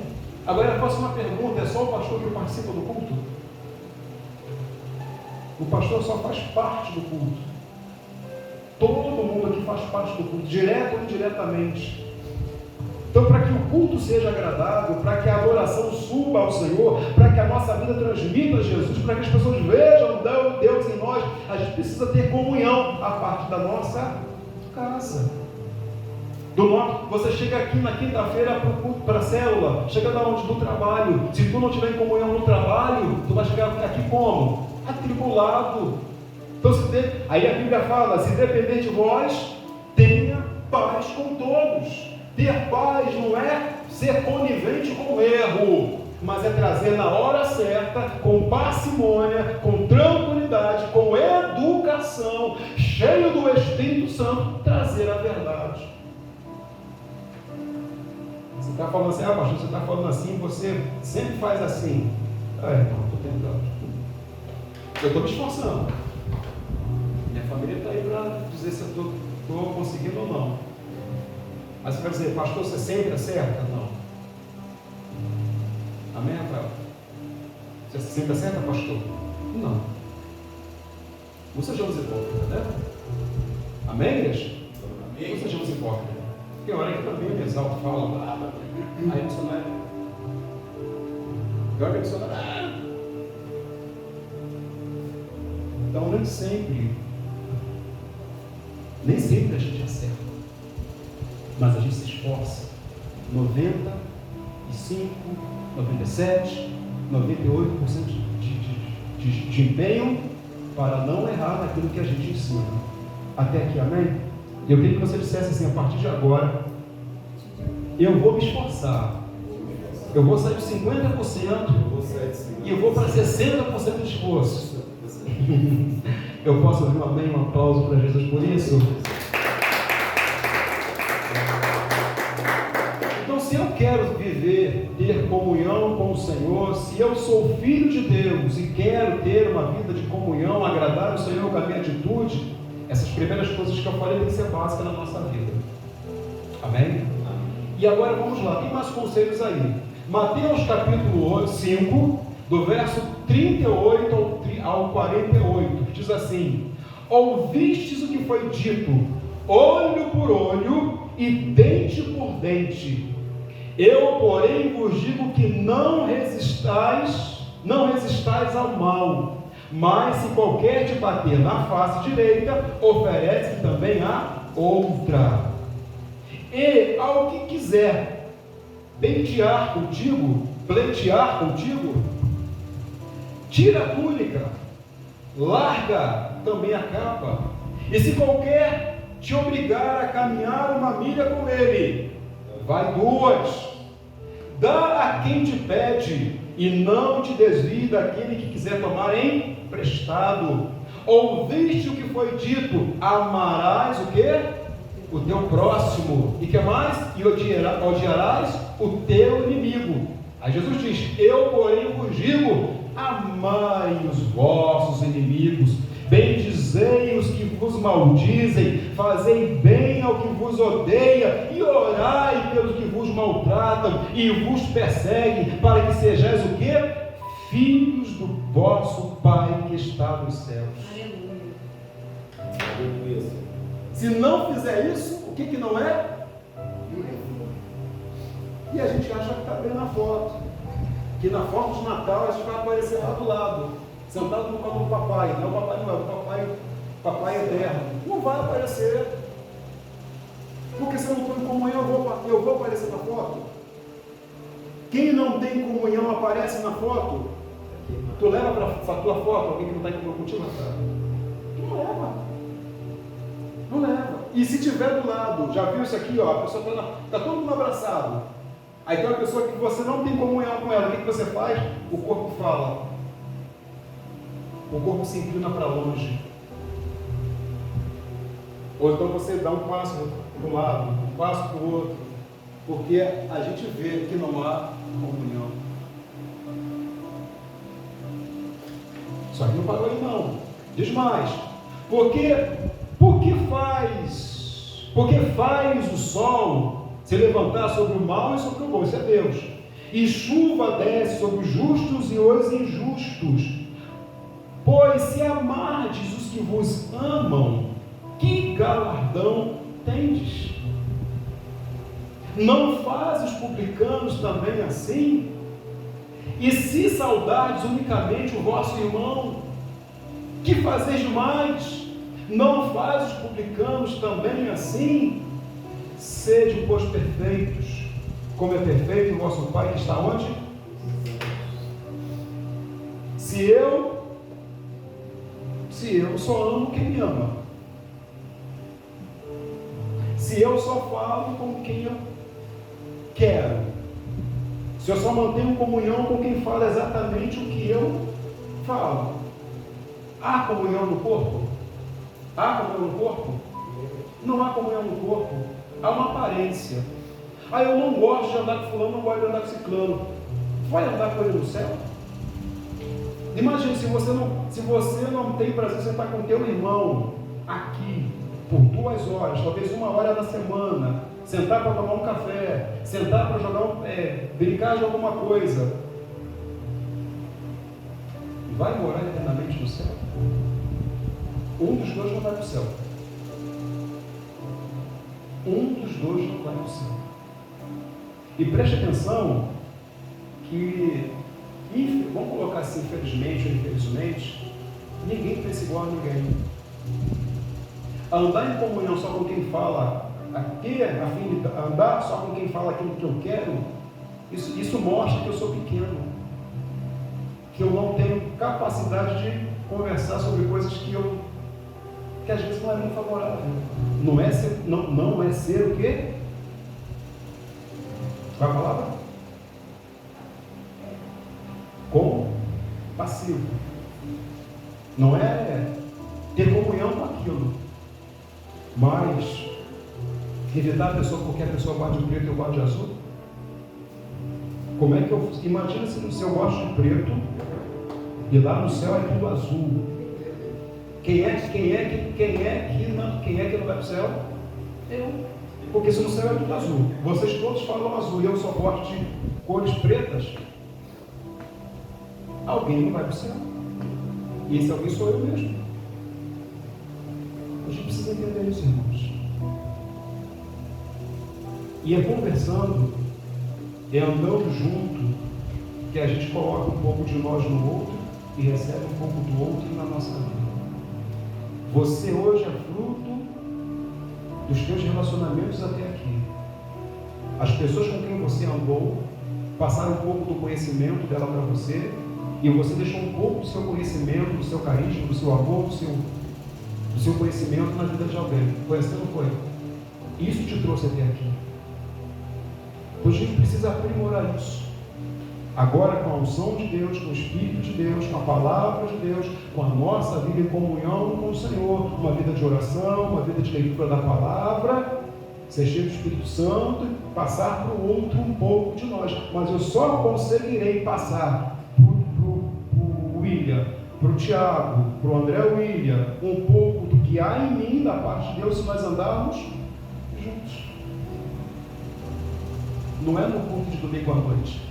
Agora eu faço uma pergunta: é só o pastor que participa do culto? O pastor só faz parte do culto. Todo mundo aqui faz parte do culto, direto ou indiretamente. Então, para que o culto seja agradável, para que a adoração suba ao Senhor, para que a nossa vida transmita Jesus, para que as pessoas vejam Deus em nós, a gente precisa ter comunhão a parte da nossa casa. Você chega aqui na quinta-feira para a célula, chega da onde? Do trabalho. Se tu não tiver comunhão no trabalho, tu vai chegar aqui como? Atribulado. Então, aí a Bíblia fala: se depender de vós, tenha paz com todos. Ter paz não é ser conivente com o erro, mas é trazer na hora certa, com parcimônia, com tranquilidade, com educação, cheio do Espírito Santo, trazer a verdade. Você está falando assim: pastor, você está falando assim, você sempre faz assim. Não, estou tentando. Eu estou me esforçando. Minha família está aí para dizer se eu estou conseguindo ou não. Mas você vai dizer: pastor, você sempre acerta? Não. Amém, Rafael? Você sempre acerta, pastor? Não. Não sejamos hipócritas, né? Amém, igreja? Amém. Não sejamos hipócritas. Tem hora que também me exalto, falo, aí missionário. Tem hora que missionário. Então, nem sempre a gente acerta. mas a gente se esforça. 95, 97, 98% de empenho para não errar naquilo que a gente ensina. Até aqui, amém? Eu queria que você dissesse assim: a partir de agora, eu vou me esforçar. Eu vou sair de 50% e eu vou para 60% de esforço. Eu posso ouvir um amém, um aplauso para Jesus por isso? Então, se eu quero viver, ter comunhão com o Senhor, se eu sou filho de Deus e quero ter uma vida de comunhão, agradar o Senhor com a minha atitude, essas primeiras coisas que eu falei têm que ser básicas na nossa vida. Amém? E agora vamos lá, tem mais conselhos aí. Mateus capítulo 5, do verso 38 ao 48, que diz assim: ouvistes o que foi dito, olho por olho e dente por dente. Eu, porém, vos digo que não resistais ao mal, mas se qualquer te bater na face direita, oferece também a outra. E ao que quiser pleitear contigo, tira a túnica, larga também a capa. E se qualquer te obrigar a caminhar uma milha com ele, vai 2. Dá a quem te pede, e não te desvie daquele que quiser tomar emprestado. Ouviste o que foi dito: amarás o quê? O teu próximo. E que mais? E odiarás o teu inimigo. Aí Jesus diz: eu, porém, vos digo: amai os vossos inimigos, bendizei os que vos maldizem, fazei bem ao que vos odeia, e orai pelos que vos maltratam e vos perseguem, para que sejais o quê? Filhos do vosso Pai que está nos céus. Aleluia. Se não fizer isso, o que não é? E a gente acha que está bem na foto. Que na foto de Natal a gente vai aparecer lá do lado, sentado no colo do papai. Não o Papai Noel, o papai eterno. Não vai aparecer. Porque se eu não estou em comunhão, eu vou aparecer na foto. Quem não tem comunhão aparece na foto. Tu leva para a tua foto alguém que não está em comunhão contigo? Não leva. Não leva. E se tiver do lado, já viu isso aqui, ó, a pessoa está todo mundo abraçado. Aí tem uma pessoa que você não tem comunhão com ela, o que você faz? O corpo fala. O corpo se inclina para longe. Ou então você dá um passo para um lado, um passo para o outro, porque a gente vê que não há comunhão. Só que não parou aí não. Diz mais. Porque faz o sol se levantar sobre o mal e sobre o bom. Isso é Deus. E chuva desce sobre os justos e os injustos. Pois se amardes os que vos amam, que galardão tendes? Não faz os publicanos também assim? E se saudardes unicamente o vosso irmão, que fazeis mais? Não faz os publicanos também assim? Sede, pois, perfeitos, como é perfeito o vosso Pai que está onde? Se eu só amo quem me ama, se eu só falo com quem eu quero, se eu só mantenho comunhão com quem fala exatamente o que eu falo, há comunhão no corpo? Há comunhão no corpo? Não há comunhão no corpo. Há uma aparência. Eu não gosto de andar com fulano, não gosto de andar com ciclano. Vai andar com ele no céu? Imagine se você não tem prazer em sentar com o teu irmão aqui por 2 horas, talvez 1 hora na semana, sentar para tomar um café, sentar para jogar brincar de alguma coisa. Vai morar eternamente no céu? Um dos dois não vai para o céu. Um dos dois não vai para o céu. E preste atenção que, vamos colocar assim, infelizmente ou infelizmente, ninguém pensa igual a ninguém. Andar em comunhão só com quem fala ter andar só com quem fala aquilo que eu quero, isso mostra que eu sou pequeno, que eu não tenho capacidade de conversar sobre coisas que às vezes não é muito favorável. Não é ser o quê? Qual é a palavra? Compassivo. Não é ter comunhão com aquilo, mas evitar a pessoa porque a pessoa gosta de preto e eu gosto de azul. Como é que eu... Imagina se eu gosto de preto e lá no céu é tudo azul. Quem é que não vai para o céu? Eu. Porque se no céu é tudo azul, vocês todos falam azul e eu só gosto de cores pretas, alguém não vai para o céu. E esse alguém sou eu mesmo. A gente precisa entender isso, irmãos. E é conversando, é andando junto, que a gente coloca um pouco de nós no outro e recebe um pouco do outro na nossa vida. Você hoje é fruto dos teus relacionamentos até aqui. As pessoas com quem você andou passaram um pouco do conhecimento dela para você, e você deixou um pouco do seu conhecimento, do seu carisma, do seu amor, do seu conhecimento na vida de alguém. Foi assim ou não foi? Isso te trouxe até aqui. Então a gente precisa aprimorar isso. Agora, com a unção de Deus, com o Espírito de Deus, com a palavra de Deus, com a nossa vida em comunhão com o Senhor, uma vida de oração, uma vida de leitura da palavra, ser cheio do Espírito Santo e passar para o outro um pouco de nós. Mas eu só conseguirei passar para o William, para o Tiago, para o André William, um pouco do que há em mim da parte de Deus se nós andarmos juntos. Não é no culto de domingo à noite.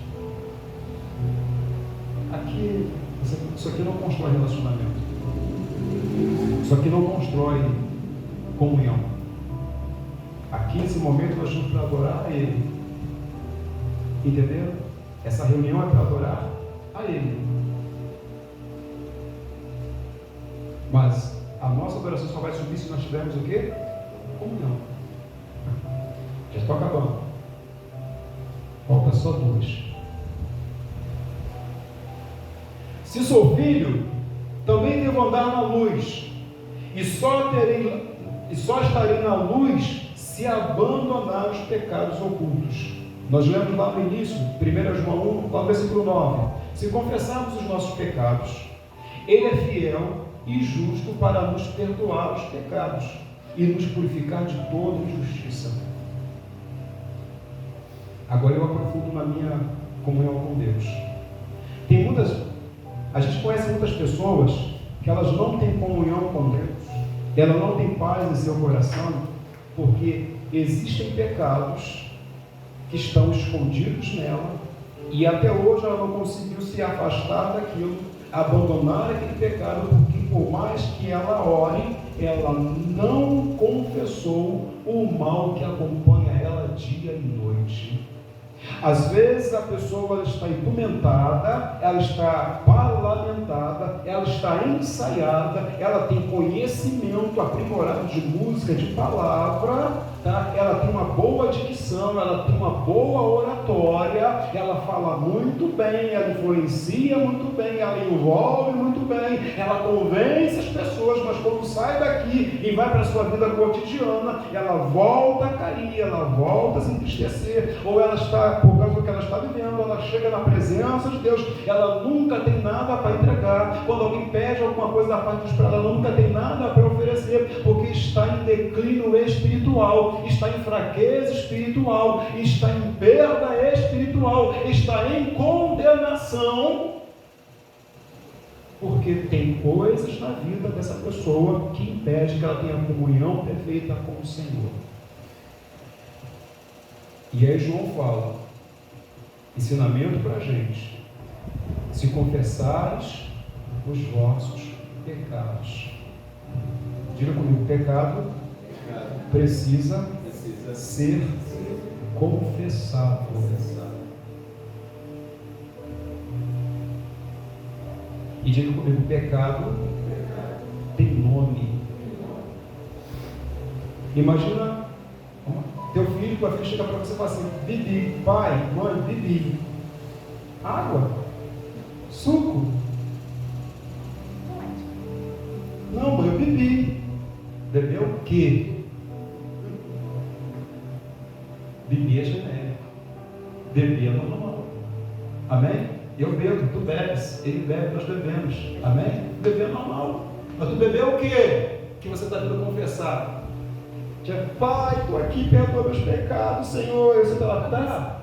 Aqui, isso aqui não constrói relacionamento. Isso aqui não constrói comunhão. Aqui, nesse momento, nós estamos para adorar a Ele. Entenderam? Essa reunião é para adorar a Ele. Mas a nossa adoração só vai subir se nós tivermos o quê? Comunhão. Já estou acabando. Falta só 2. Se sou filho, também devo andar na luz, e só estarei na luz se abandonar os pecados ocultos. Nós lemos lá no início, 1 João 1, lá no versículo 9: se confessarmos os nossos pecados, Ele é fiel e justo para nos perdoar os pecados e nos purificar de toda injustiça. Agora eu aprofundo na minha comunhão com Deus. A gente conhece muitas pessoas que elas não têm comunhão com Deus, ela não tem paz em seu coração, porque existem pecados que estão escondidos nela, e até hoje ela não conseguiu se afastar daquilo, abandonar aquele pecado, porque por mais que ela ore, ela não confessou o mal que acompanha ela dia e noite. Às vezes a pessoa está entumentada, ela está parlamentada, ela está ensaiada, ela tem conhecimento aprimorado de música, de palavra, tá? Ela tem uma boa dicção, ela tem uma boa oratória, ela fala muito bem, ela influencia muito bem, ela envolve muito bem, ela convence as pessoas, mas quando sai daqui e vai para a sua vida cotidiana, ela volta a cair, ela volta a se entristecer, ou ela está, por causa do que ela está vivendo, ela chega na presença de Deus, ela nunca tem nada para entregar. Quando alguém pede alguma coisa da parte de Deus para ela, nunca tem nada para oferecer, porque está em declínio espiritual, está em fraqueza espiritual, está em perda espiritual, está em condenação, porque tem coisas na vida dessa pessoa que impede que ela tenha comunhão perfeita com o Senhor. E aí João fala, ensinamento para a gente: se confessares os vossos pecados. Diga comigo, pecado precisa ser confessado. E diga comigo, pecado tem nome. Imagina tua filha chega para você e fala assim: bebi, pai, mãe, bebi. Água? Suco? Não, mãe, eu bebi. Bebeu o quê? Bebi é genérico. Bebi é normal. Amém? Eu bebo, tu bebes, ele bebe, nós bebemos. Amém? Beber é normal. Mas tu bebeu o quê? Que você está vindo confessar. Pai, estou aqui, perdoa meus pecados, Senhor. E você está lá, tá?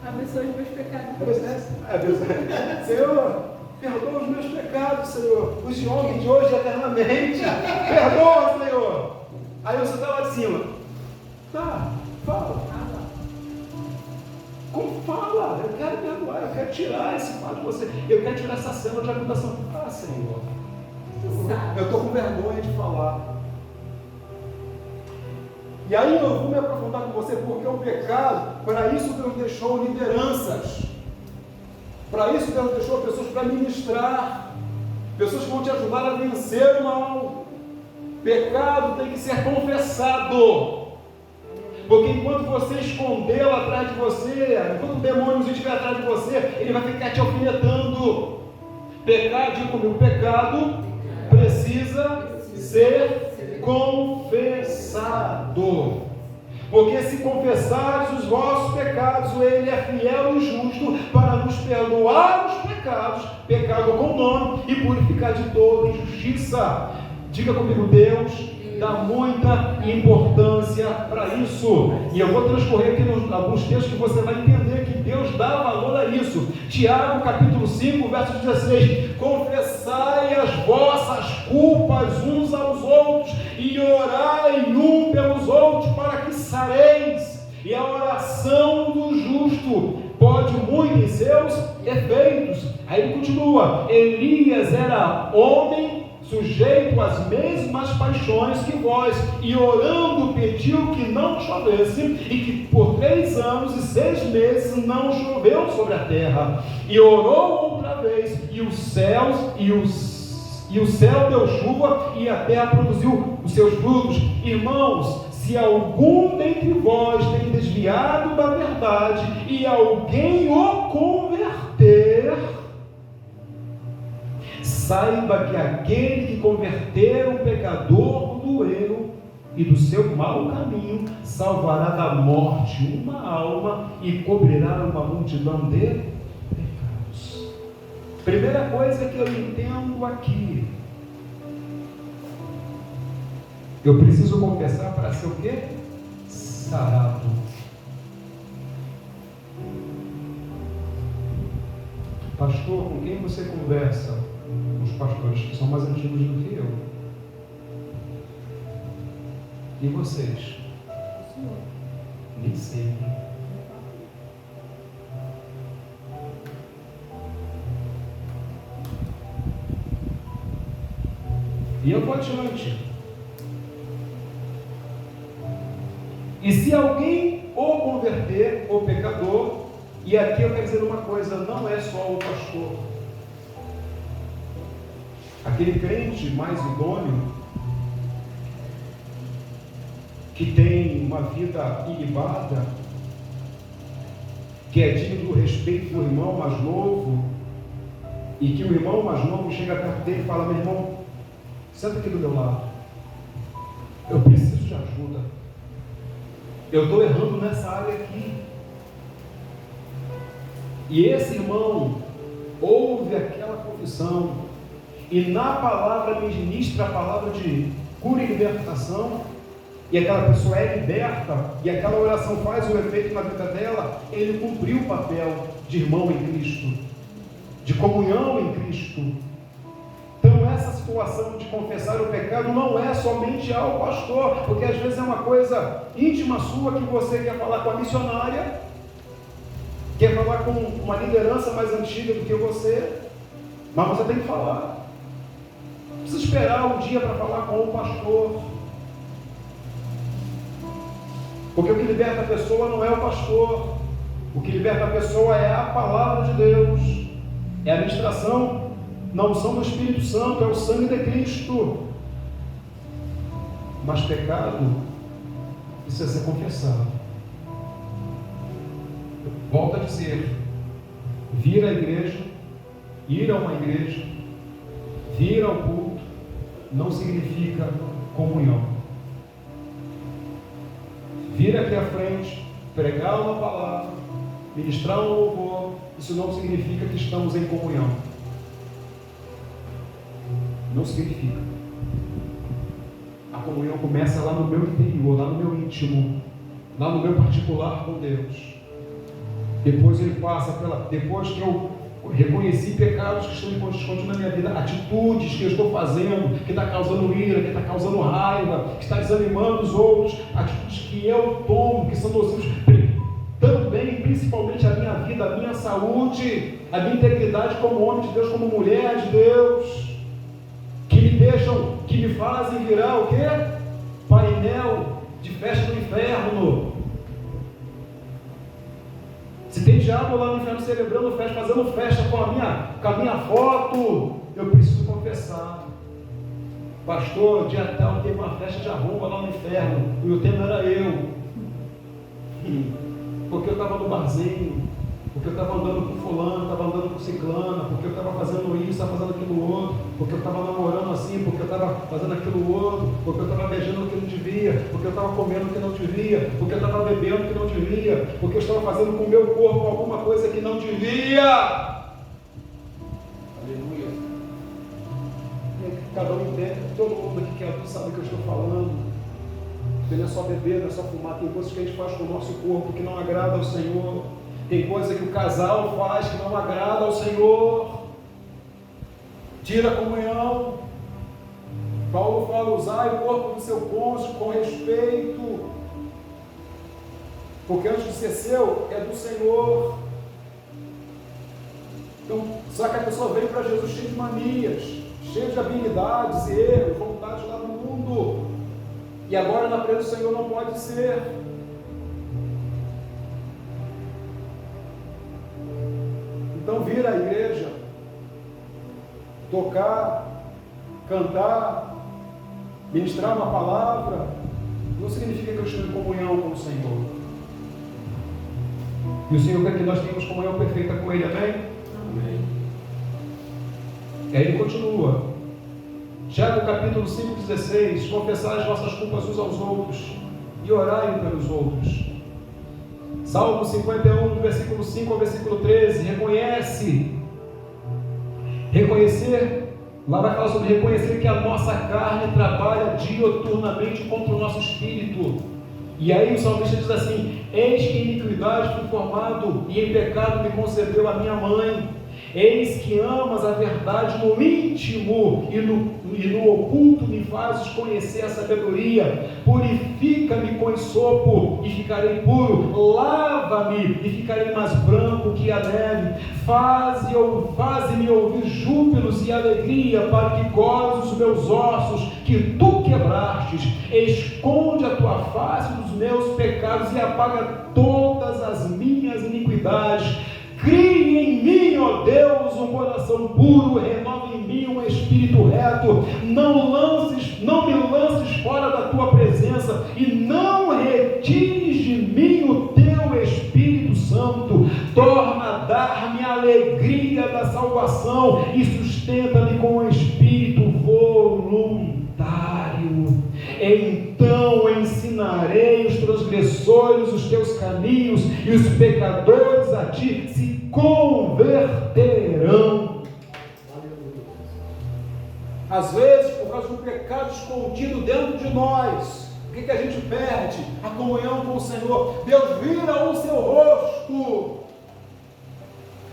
Abençoe os meus pecados. Senhor, perdoa os meus pecados, Senhor. Os de ontem, de hoje, eternamente. Perdoa, Senhor. Aí você está lá de cima. Tá, fala. Como fala? Eu quero perdoar, eu quero tirar esse fato de você. Eu quero tirar essa cena de acusação. Ah, Senhor. Eu estou com vergonha de falar. E aí eu vou me aprofundar com você, porque o pecado, para isso Deus deixou lideranças. Para isso Deus deixou pessoas para ministrar. Pessoas que vão te ajudar a vencer o mal. Pecado tem que ser confessado. Porque enquanto você escondê-lo atrás de você, enquanto o demônio estiver atrás de você, ele vai ficar te alfinetando. Pecado, diga comigo, pecado precisa ser confessado. Porque se confessares os vossos pecados, ele é fiel e justo para nos perdoar os pecados, pecado com nome, e purificar de toda injustiça. Diga comigo, Deus dá muita importância para isso. E eu vou transcorrer aqui alguns textos que você vai entender que Deus dá valor a isso. Tiago capítulo 5, verso 16: confessai as vossas culpas uns aos outros e orai um pelos outros para que sareis. E a oração do justo pode muito em seus efeitos. Aí ele continua: Elias era homem sujeito às mesmas paixões que vós, e orando pediu que não chovesse, e que por 3 anos e 6 meses não choveu sobre a terra. E orou outra vez, e o céu deu chuva, e a terra produziu os seus frutos. Irmãos, se algum dentre vós tem desviado da verdade, e alguém o converter, saiba que aquele que converter um pecador do erro e do seu mau caminho, salvará da morte uma alma e cobrirá uma multidão de pecados. Primeira coisa que eu entendo aqui: eu preciso confessar para ser o quê? Sarado. Pastor, com quem você conversa? Os pastores que são mais antigos do que eu. E vocês? Nem sei. E eu vou adiante. E se alguém o converter, o pecador, e aqui eu quero dizer uma coisa: não é só o pastor. Aquele crente mais idôneo, que tem uma vida ilibada, que é digno do respeito do irmão mais novo, e que o irmão mais novo chega perto dele e fala: meu irmão, senta aqui do meu lado, eu preciso de ajuda, eu estou errando nessa área aqui. E esse irmão ouve aquela confissão, e na palavra ministra a palavra de cura e libertação, e aquela pessoa é liberta, e aquela oração faz um efeito na vida dela. Ele cumpriu o papel de irmão em Cristo, de comunhão em Cristo. Então essa situação de confessar o pecado não é somente ao pastor, porque às vezes é uma coisa íntima sua, que você quer falar com a missionária, quer falar com uma liderança mais antiga do que você, mas você tem que falar. Não precisa esperar um dia para falar com o pastor, porque o que liberta a pessoa não é o pastor. O que liberta a pessoa é a palavra de Deus, é a ministração, na unção do Espírito Santo, é o sangue de Cristo. Mas pecado precisa ser confessado. Volto a dizer, vir à igreja, ir a uma igreja, vir ao culto, não significa comunhão. Vir aqui à frente, pregar uma palavra, ministrar um louvor, isso não significa que estamos em comunhão. Não significa. A comunhão começa lá no meu interior, lá no meu íntimo, lá no meu particular com Deus. Depois ele passa depois que eu reconheci pecados que estão escondidos na minha vida, atitudes que eu estou fazendo, que está causando ira, que está causando raiva, que está desanimando os outros, atitudes que eu tomo, que são nocivos, também, principalmente a minha vida, a minha saúde, a minha integridade como homem de Deus, como mulher de Deus, que me fazem virar o quê? Painel de festa do inferno. Se tem diabo lá no inferno celebrando festa, fazendo festa com a minha foto, eu preciso confessar. Pastor, dia tal teve uma festa de arromba lá no inferno, e o tema era eu. Porque eu estava no barzinho, porque eu estava andando com fulano, estava andando com ciclana, porque eu estava fazendo isso, estava fazendo aquilo outro, porque eu estava namorando assim, porque eu estava fazendo aquilo outro, porque eu estava beijando o que não devia, porque eu estava comendo o que não devia, porque eu estava bebendo o que não devia, porque eu estava fazendo com o meu corpo alguma coisa que não devia. Aleluia. Cada um entende, todo mundo aqui que é adulto sabe o que eu estou falando. Porque não é só beber, não é só fumar, tem coisas que a gente faz com o nosso corpo que não agrada ao Senhor. Tem coisa que o casal faz que não agrada ao Senhor. Tira a comunhão. Paulo fala, usai o corpo do seu cônjuge com respeito. Porque antes de ser seu, é do Senhor. Então, só que a pessoa veio para Jesus cheia de manias, cheia de habilidades, erros, vontades lá no mundo. E agora na presença do Senhor não pode ser. Então vir à igreja, tocar, cantar, ministrar uma palavra, não significa que eu estou em comunhão com o Senhor. E o Senhor quer que nós tenhamos comunhão perfeita com Ele, amém? Amém. E aí ele continua. Tiago capítulo 5,16, confessai as vossas culpas uns aos outros e orai pelos outros. Salmo 51, do versículo 5 ao versículo 13, reconhecer, lá vai falar sobre reconhecer que a nossa carne trabalha dioturnamente contra o nosso espírito. E aí o salmista diz assim, eis que em iniquidade fui formado e em pecado me concebeu a minha mãe. Eis que amas a verdade no íntimo e no oculto me fazes conhecer a sabedoria. Purifica-me com esopo e ficarei puro. Lava-me e ficarei mais branco que a neve. Faze-me ouvir júbilos e alegria, para que goze os meus ossos que tu quebrastes. Esconde a tua face dos meus pecados e apaga todas as minhas iniquidades. Crie em mim, ó Deus, um coração puro, renova em mim um espírito reto. Não me lances fora da tua presença e não retires de mim o teu Espírito Santo. Torna a dar-me a alegria da salvação e sustenta-me com um espírito voluntário. Então ensinarei os transgressores os teus caminhos e os pecadores a ti se converterão. Às vezes, por causa do pecado escondido dentro de nós, o que a gente perde? A comunhão com o Senhor. Deus vira o seu rosto.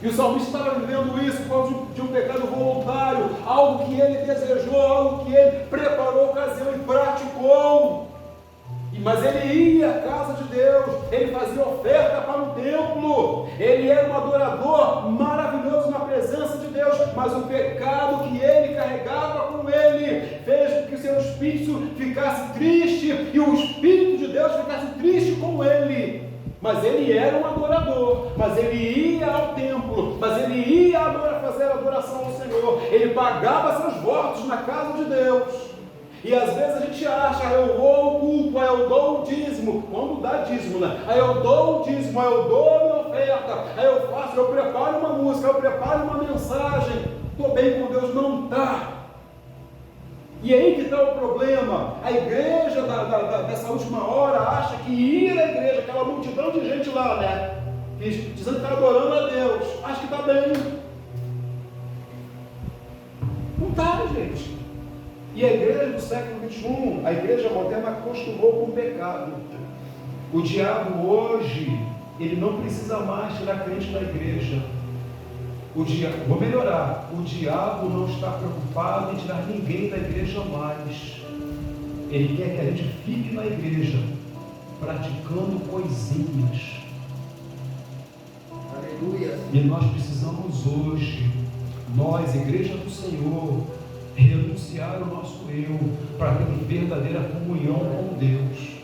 E o salmista estava vivendo isso por causa de um pecado voluntário, algo que ele desejou, algo que ele preparou a ocasião e praticou. Mas ele ia à casa de Deus, ele fazia oferta para o templo, ele era um adorador maravilhoso na presença de Deus, mas o pecado que ele carregava com ele fez com que o seu espírito ficasse triste e o Espírito de Deus ficasse triste com ele. Mas ele era um adorador, mas ele ia ao templo, mas ele ia fazer adoração ao Senhor, ele pagava seus votos na casa de Deus. E às vezes a gente acha, eu vou ao culto, aí eu dou o dízimo. Quando dá dízimo, né? Aí eu dou o dízimo, aí eu dou a minha oferta, aí eu faço, eu preparo uma música, eu preparo uma mensagem. Estou bem com Deus, não está. E aí que está o problema. A igreja dessa última hora acha que ir à igreja, aquela multidão de gente lá, né? Dizendo que está adorando a Deus, acha que está bem. Não está, gente. E a igreja do século XXI, a igreja moderna, acostumou com o pecado. O diabo hoje, ele não precisa mais tirar crente da igreja. Vou melhorar, o diabo não está preocupado em tirar ninguém da igreja mais. Ele quer que a gente fique na igreja, praticando coisinhas. Aleluia. E nós precisamos hoje, nós, igreja do Senhor, renunciar o nosso eu, para ter verdadeira comunhão com Deus.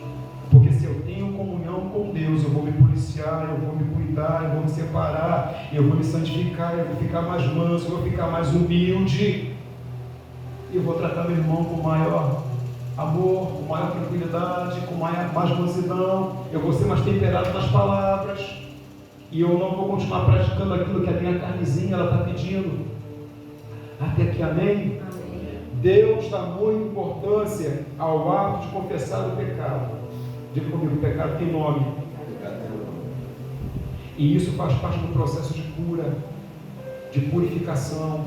Porque se eu tenho comunhão com Deus, eu vou me policiar, eu vou me cuidar, eu vou me separar, eu vou me santificar, eu vou ficar mais manso, eu vou ficar mais humilde, eu vou tratar meu irmão com maior amor, com maior tranquilidade, com mais mansidão, eu vou ser mais temperado nas palavras, e eu não vou continuar praticando aquilo que a minha carnezinha está pedindo. Até aqui, amém? Deus dá muita importância ao ato de confessar o pecado. Diga comigo, o pecado tem nome. E isso faz parte do processo de cura, de purificação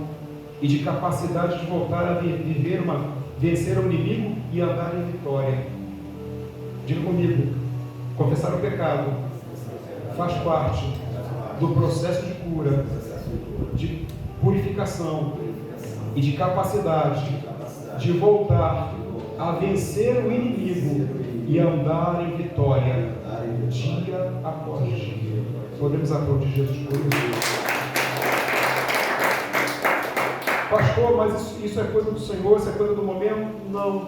e de capacidade de voltar a vencer o inimigo e andar em vitória. Diga comigo, confessar o pecado faz parte do processo de cura, de purificação e de capacidade de voltar a vencer o inimigo e andar em vitória dia após dia. Podemos aplaudir Jesus por isso. Pastor, mas isso é coisa do Senhor, isso é coisa do momento? Não.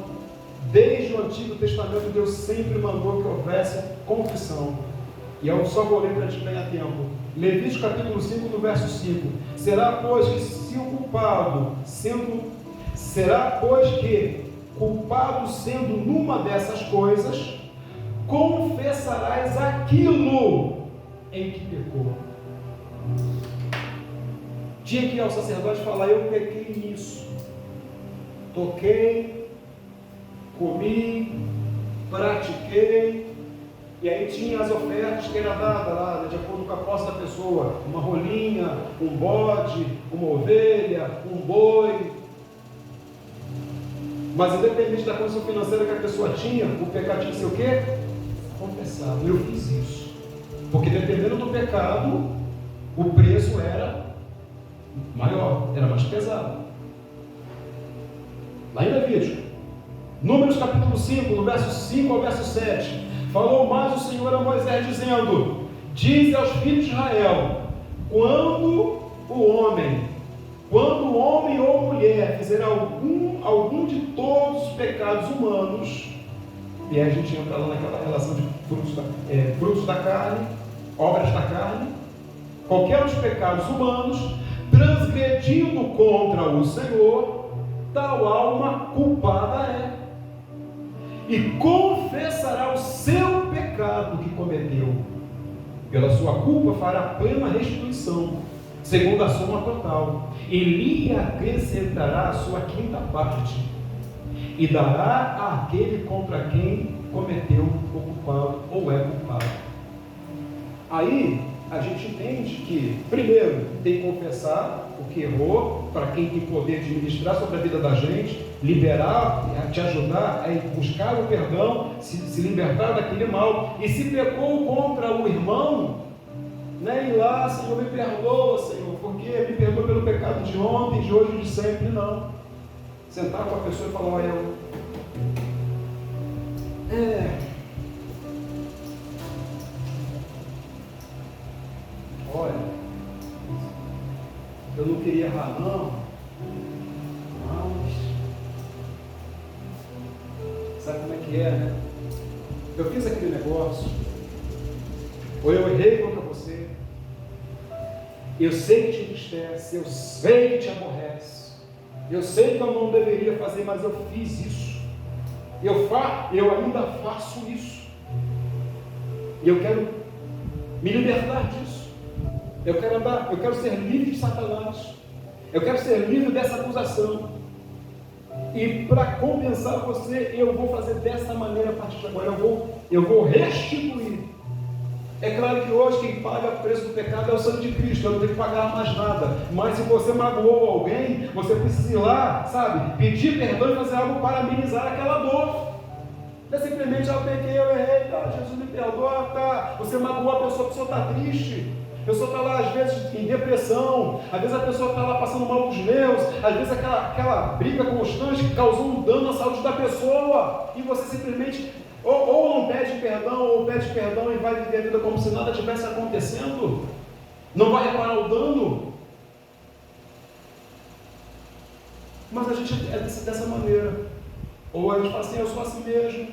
Desde o Antigo Testamento, Deus sempre mandou que houvesse confissão. E eu só vou ler para a gente ganhar tempo. Levítico capítulo 5, no verso 5. Será, pois, que culpado sendo numa dessas coisas, confessarás aquilo em que pecou. Tinha que ir ao sacerdote falar, eu pequei nisso. Toquei, comi, pratiquei. E aí tinha as ofertas que era dada lá, de acordo com a posse da pessoa. Uma rolinha, um bode, uma ovelha, um boi. Mas independente da condição financeira que a pessoa tinha, o pecado tinha que ser o quê? Confessado. Eu fiz isso. Porque dependendo do pecado, o preço era maior, era mais pesado. Lá em Levítico, Números capítulo 5, no verso 5 ao verso 7, falou mais o Senhor a Moisés, dizendo: dize aos filhos de Israel, quando o homem ou mulher fizer algum de todos os pecados humanos, e aí a gente entra lá naquela relação de frutos da carne, obras da carne, qualquer dos pecados humanos, transgredindo contra o Senhor, tal alma culpada é, e confessará o seu pecado que cometeu. Pela sua culpa fará plena restituição, segundo a soma total, e lhe acrescentará a sua quinta parte, e dará àquele contra quem cometeu o culpado ou é culpado. Aí a gente entende que, primeiro, tem que confessar o que errou, para quem tem poder de ministrar sobre a vida da gente, liberar, te ajudar a buscar o perdão, se libertar daquele mal. E se pecou contra o irmão, né, ir lá, Senhor, me perdoa, Senhor, porque me perdoa pelo pecado de ontem, de hoje e de sempre. Não. Sentar com a pessoa e falar: olha, eu não queria errar não, mas sabe como é que é, né? Eu fiz aquele negócio, ou eu errei contra você, eu sei que te entristece, eu sei que te aborrece, eu sei que eu não deveria fazer, mas eu fiz isso. Eu ainda faço isso. E eu quero me libertar disso. Eu quero ser livre de Satanás. Eu quero ser livre dessa acusação. E para compensar você, eu vou fazer dessa maneira a partir de agora. Eu vou restituir. É claro que hoje quem paga o preço do pecado é o sangue de Cristo. Eu não tenho que pagar mais nada. Mas se você magoou alguém, você precisa ir lá, sabe, pedir perdão e fazer algo para amenizar aquela dor. Não é simplesmente, eu pequei, eu errei, tá, Jesus me perdoa, tá. Você magoou a pessoa está triste. A pessoa está lá, às vezes, em depressão, às vezes a pessoa está lá passando mal dos nervos, às vezes aquela briga constante causou um dano à saúde da pessoa, e você simplesmente ou não pede perdão, ou pede perdão e vai viver a vida como se nada tivesse acontecendo, não vai reparar o dano. Mas a gente é dessa maneira, ou a gente fala assim, eu sou assim mesmo,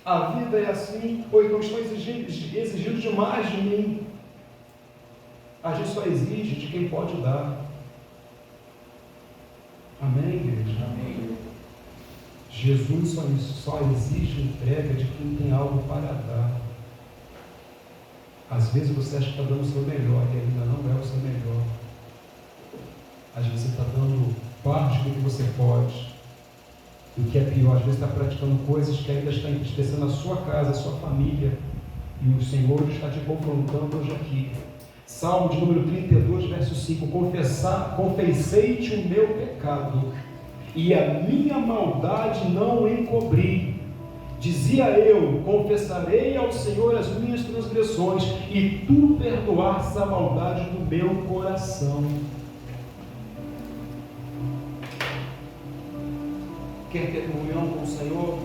a vida é assim, ou então estão exigindo demais de mim. A gente só exige de quem pode dar. Amém, igreja? Amém. Jesus só exige entrega de quem tem algo para dar. Às vezes você acha que está dando o seu melhor e ainda não é o seu melhor. Às vezes você está dando parte do que você pode. E o que é pior, às vezes está praticando coisas que ainda estão entristecendo a sua casa, a sua família. E o Senhor está te confrontando hoje aqui. Salmo de número 32, verso 5. Confessei-te o meu pecado, e a minha maldade não encobri. Dizia eu, confessarei ao Senhor as minhas transgressões, e tu perdoaste a maldade do meu coração. Quer ter comunhão com o Senhor?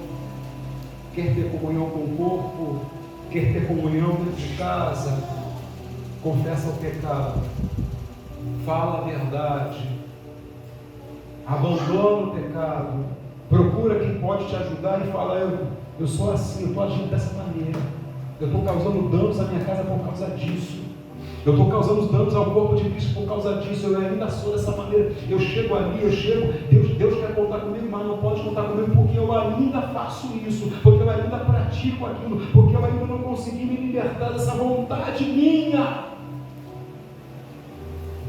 Quer ter comunhão com o corpo? Quer ter comunhão dentro de casa? Confessa o pecado, fala a verdade, abandona o pecado, procura quem pode te ajudar e fala, eu sou assim, eu estou agindo dessa maneira, eu estou causando danos à minha casa por causa disso, eu estou causando danos ao corpo de Cristo por causa disso, eu ainda sou dessa maneira, eu chego ali, Deus quer contar comigo, mas não pode contar comigo porque eu ainda faço isso, porque eu ainda pratico aquilo, porque eu ainda não consegui me libertar dessa vontade minha.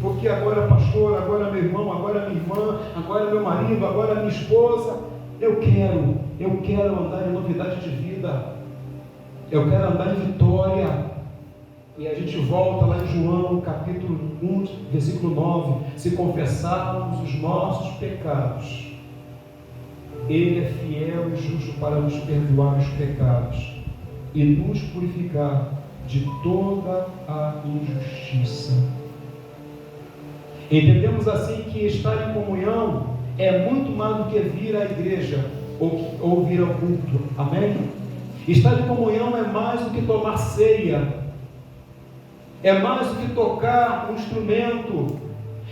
Porque agora pastor, agora meu irmão, agora minha irmã, agora meu marido, agora minha esposa, eu quero andar em novidade de vida, eu quero andar em vitória. E a gente volta lá em João, capítulo 1, versículo 9, se confessarmos os nossos pecados, Ele é fiel e justo para nos perdoar os pecados e nos purificar de toda a injustiça. Entendemos assim que estar em comunhão é muito mais do que vir à igreja ou vir ao culto. Amém? Estar em comunhão é mais do que tomar ceia, é mais do que tocar um instrumento,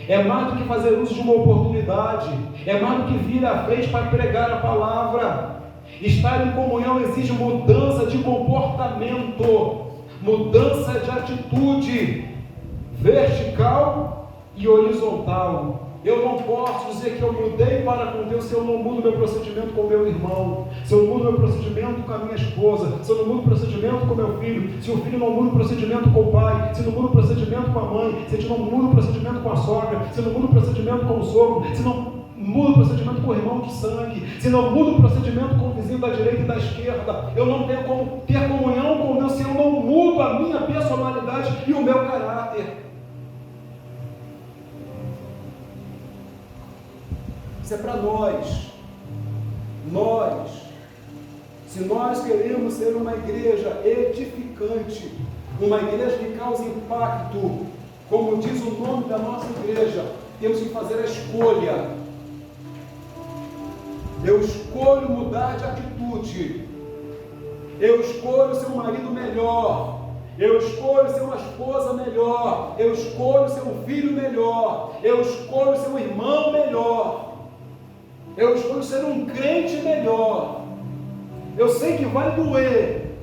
é mais do que fazer uso de uma oportunidade, é mais do que vir à frente para pregar a palavra. Estar em comunhão exige mudança de comportamento, mudança de atitude vertical e horizontal. Eu não posso dizer que eu mudei para com Deus se eu não mudo meu procedimento com o meu irmão, se eu não mudo meu procedimento com a minha esposa, se eu não mudo o procedimento com o meu filho, se o filho não muda o procedimento com o pai, se não muda o procedimento com a mãe, se a gente não muda o procedimento com a sogra, se não muda o procedimento com o sogro, se não muda o procedimento com o irmão de sangue, se não muda o procedimento com o vizinho da direita e da esquerda, eu não tenho como ter comunhão com Deus se eu não mudo a minha personalidade e o meu caráter. Isso é para nós. Se nós queremos ser uma igreja edificante, uma igreja que causa impacto, como diz o nome da nossa igreja, temos que fazer a escolha. Eu escolho mudar de atitude. Eu escolho ser um marido melhor. Eu escolho ser uma esposa melhor. Eu escolho ser um filho melhor. Eu escolho ser um irmão melhor. Eu escolho ser um crente melhor. Eu sei que vai doer.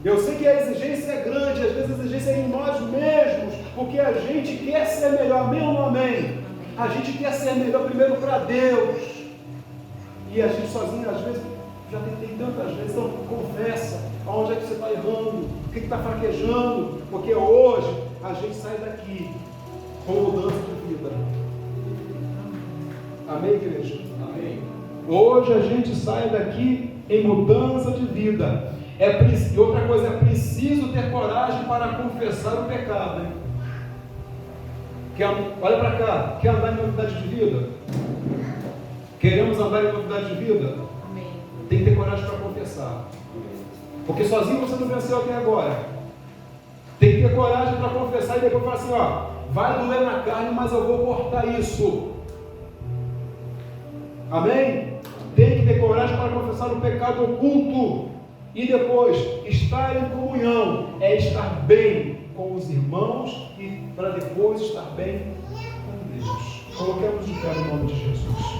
Eu sei que a exigência é grande. Às vezes a exigência é em nós mesmos, porque a gente quer ser melhor. Amém ou não amém? A gente quer ser melhor primeiro para Deus. E a gente sozinho às vezes Já tentei tantas vezes, então confessa aonde é que você está errando, o que está fraquejando, porque hoje a gente sai daqui com mudança de vida. Amém, igreja? Amém. Hoje a gente sai daqui em mudança de vida. E outra coisa, é preciso ter coragem para confessar o pecado. Hein? Olha para cá, quer andar em novidade de vida? Queremos andar em novidade de vida? Amém. Tem que ter coragem para confessar. Porque sozinho você não venceu até agora. Tem que ter coragem para confessar e depois falar assim, ó, vai doer na carne, mas eu vou cortar isso. Amém? Tem que ter coragem para confessar o pecado oculto. E depois, estar em comunhão é estar bem com os irmãos e para depois estar bem com Deus. Coloquemos de pé no nome de Jesus.